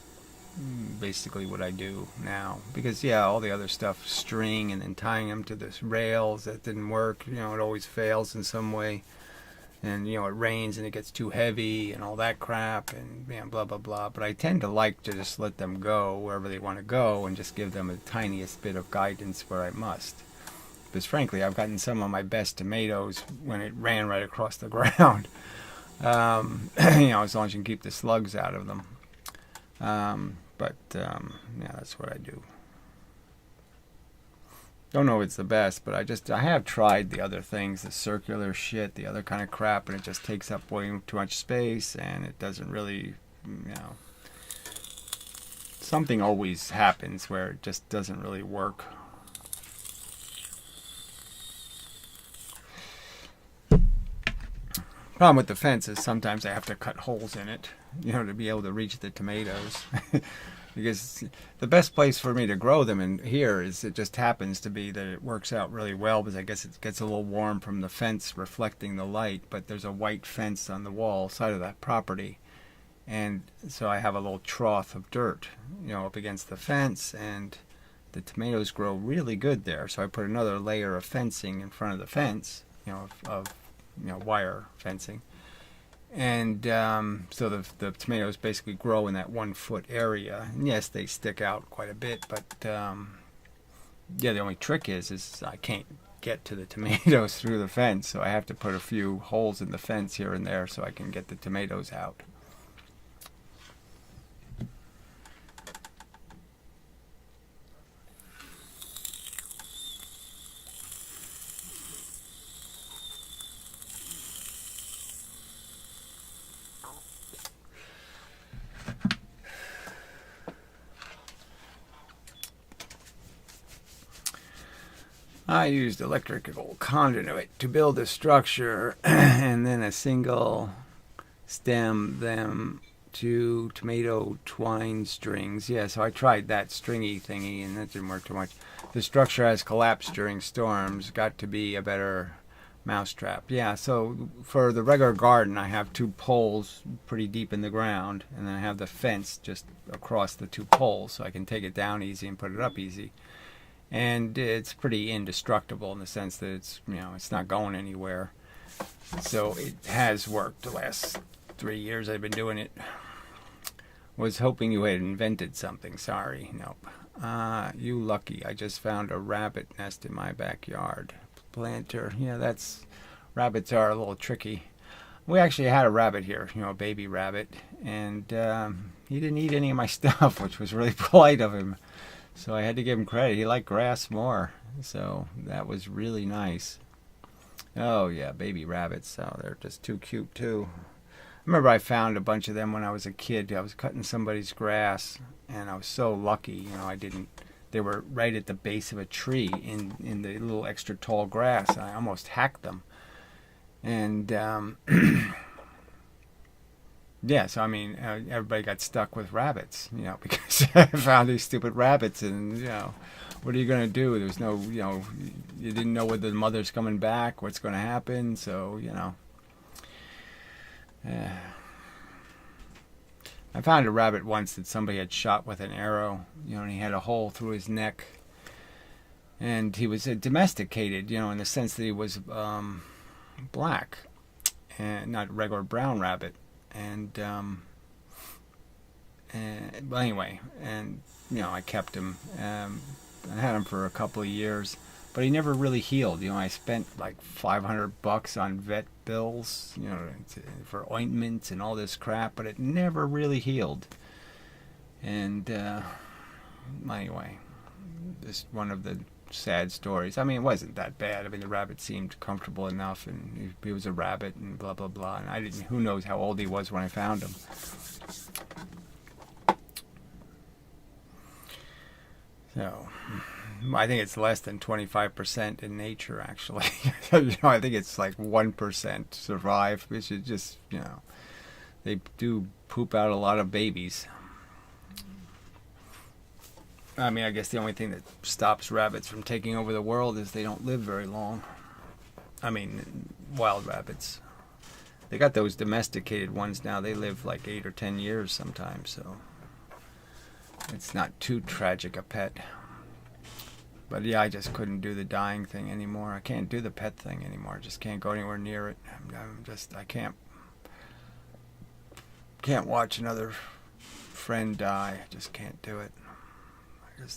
basically what I do now. Because yeah, all the other stuff, string and then tying them to this rails, that didn't work. You know, it always fails in some way. And you know, it rains and it gets too heavy and all that crap and you know, blah blah blah. But I tend to like to just let them go wherever they want to go and just give them the tiniest bit of guidance where I must. Because frankly, I've gotten some of my best tomatoes when it ran right across the ground. You know, as long as you can keep the slugs out of them. Yeah, that's what I do. Don't know if it's the best, but I have tried the other things, the circular shit, the other kind of crap, and it just takes up way too much space, and it doesn't really, you know, something always happens where it just doesn't really work. Problem with the fence is sometimes I have to cut holes in it, you know, to be able to reach the tomatoes. Because the best place for me to grow them in here is, it just happens to be that it works out really well, because I guess it gets a little warm from the fence reflecting the light, but there's a white fence on the wall side of that property. And so I have a little trough of dirt, you know, up against the fence, and the tomatoes grow really good there. So I put another layer of fencing in front of the fence, you know, of wire fencing. And so the tomatoes basically grow in that 1 foot area. And yes, they stick out quite a bit, but yeah, the only trick is I can't get to the tomatoes through the fence, so I have to put a few holes in the fence here and there so I can get the tomatoes out. I used electrical conduit to build a structure and then a single stem them to tomato twine strings. Yeah, so I tried that stringy thingy and that didn't work too much. The structure has collapsed during storms. Got to be a better mousetrap. Yeah, so for the regular garden I have 2 poles pretty deep in the ground, and then I have the fence just across the 2 poles so I can take it down easy and put it up easy. And it's pretty indestructible in the sense that it's, you know, it's not going anywhere. So it has worked the last 3 years I've been doing it. Was hoping you had invented something. Sorry, nope. You lucky. I just found a rabbit nest in my backyard. Planter. Yeah, rabbits are a little tricky. We actually had a rabbit here, you know, a baby rabbit, and he didn't eat any of my stuff, which was really polite of him. So I had to give him credit. He liked grass more. So that was really nice. Oh, yeah, baby rabbits. Oh, they're just too cute, too. I remember I found a bunch of them when I was a kid. I was cutting somebody's grass, and I was so lucky. You know, they were right at the base of a tree in the little extra tall grass. And I almost hacked them. And yeah, so I mean, everybody got stuck with rabbits, you know, because I found these stupid rabbits, and you know, what are you gonna do? There's no, you know, you didn't know whether the mother's coming back, what's gonna happen, so you know. I found a rabbit once that somebody had shot with an arrow, you know, and he had a hole through his neck, and he was domesticated, you know, in the sense that he was black, and not a regular brown rabbit. And but anyway, and you know, I kept him. I had him for a couple of years, but he never really healed. You know, I spent like $500 on vet bills, you know, for ointments and all this crap, but it never really healed. And anyway, this one of the sad stories. I mean, it wasn't that bad. I mean, the rabbit seemed comfortable enough, and he was a rabbit, and blah blah blah. And I didn't. Who knows how old he was when I found him? So, I think it's less than 25% in nature, actually. You know, I think it's like 1% survive, which is just, you know, they do poop out a lot of babies. I mean, I guess the only thing that stops rabbits from taking over the world is they don't live very long. I mean, wild rabbits. They got those domesticated ones now. They live like 8 or 10 years sometimes, so. it's not too tragic a pet. But yeah, I just couldn't do the dying thing anymore. I can't do the pet thing anymore. I just can't go anywhere near it. I can't watch another friend die. I just can't do it. I'm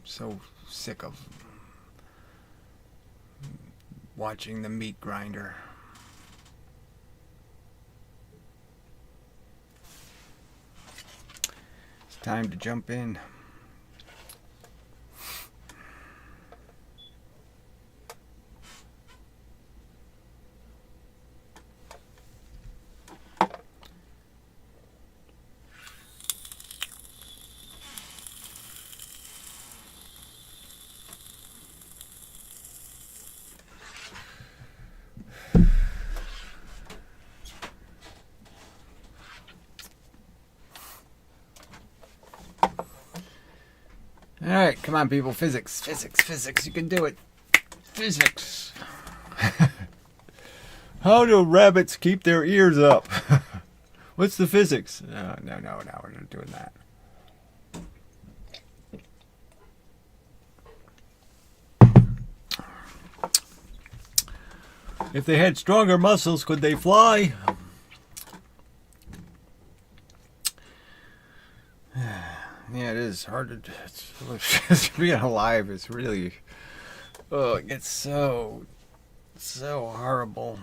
so sick of watching the meat grinder. It's time to jump in. Alright, come on people, physics, physics, physics, you can do it. Physics. How do rabbits keep their ears up? What's the physics? No, we're not doing that. If they had stronger muscles, could they fly? Yeah, it is hard to being alive is really, it gets so horrible.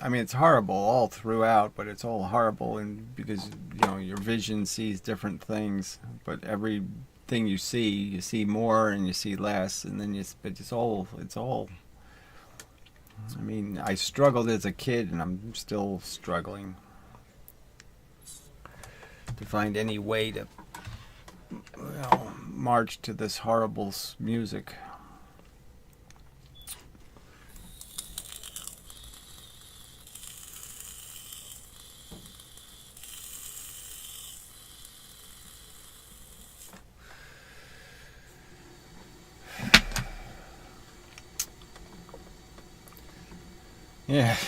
I mean, it's horrible all throughout, but it's all horrible, and because your vision sees different things, but everything you see more and you see less, and then it's all. I mean, I struggled as a kid, and I'm still struggling to find any way to march to this horrible music.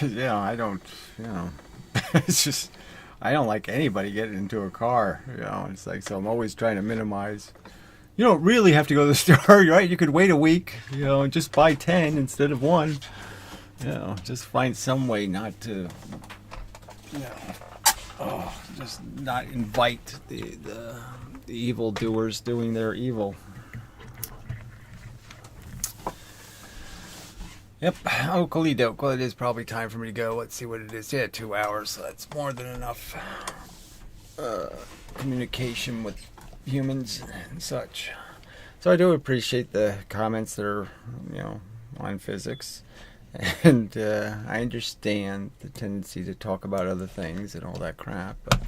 Yeah, I don't, it's just, I don't like anybody getting into a car, it's like, so I'm always trying to minimize. You don't really have to go to the store, right? You could wait a week, and just buy 10 instead of 1. Just find some way not to, just not invite the evildoers doing their evil. Yep, okey doke. Well, it is probably time for me to go. Let's see what it is. Yeah, 2 hours. So that's more than enough communication with humans and such. So I do appreciate the comments that are, on physics. And I understand the tendency to talk about other things and all that crap. But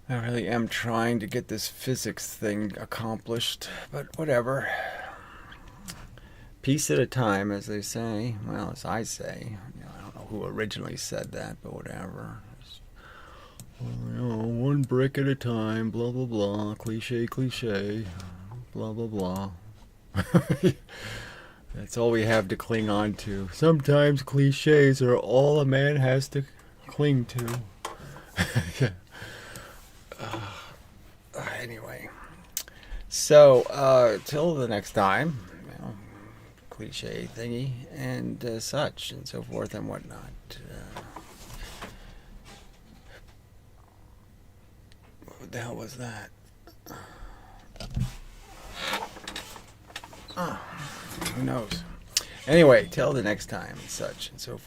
I really am trying to get this physics thing accomplished. But whatever. Piece at a time, as they say. Well, as I say. I don't know who originally said that, but whatever. One brick at a time, blah, blah, blah. Cliche, blah, blah, blah. That's all we have to cling on to. Sometimes cliches are all a man has to cling to. Anyway. So, till the next time. Cliche thingy and such and so forth and whatnot. What the hell was that? Who knows? Anyway, till the next time and such and so forth.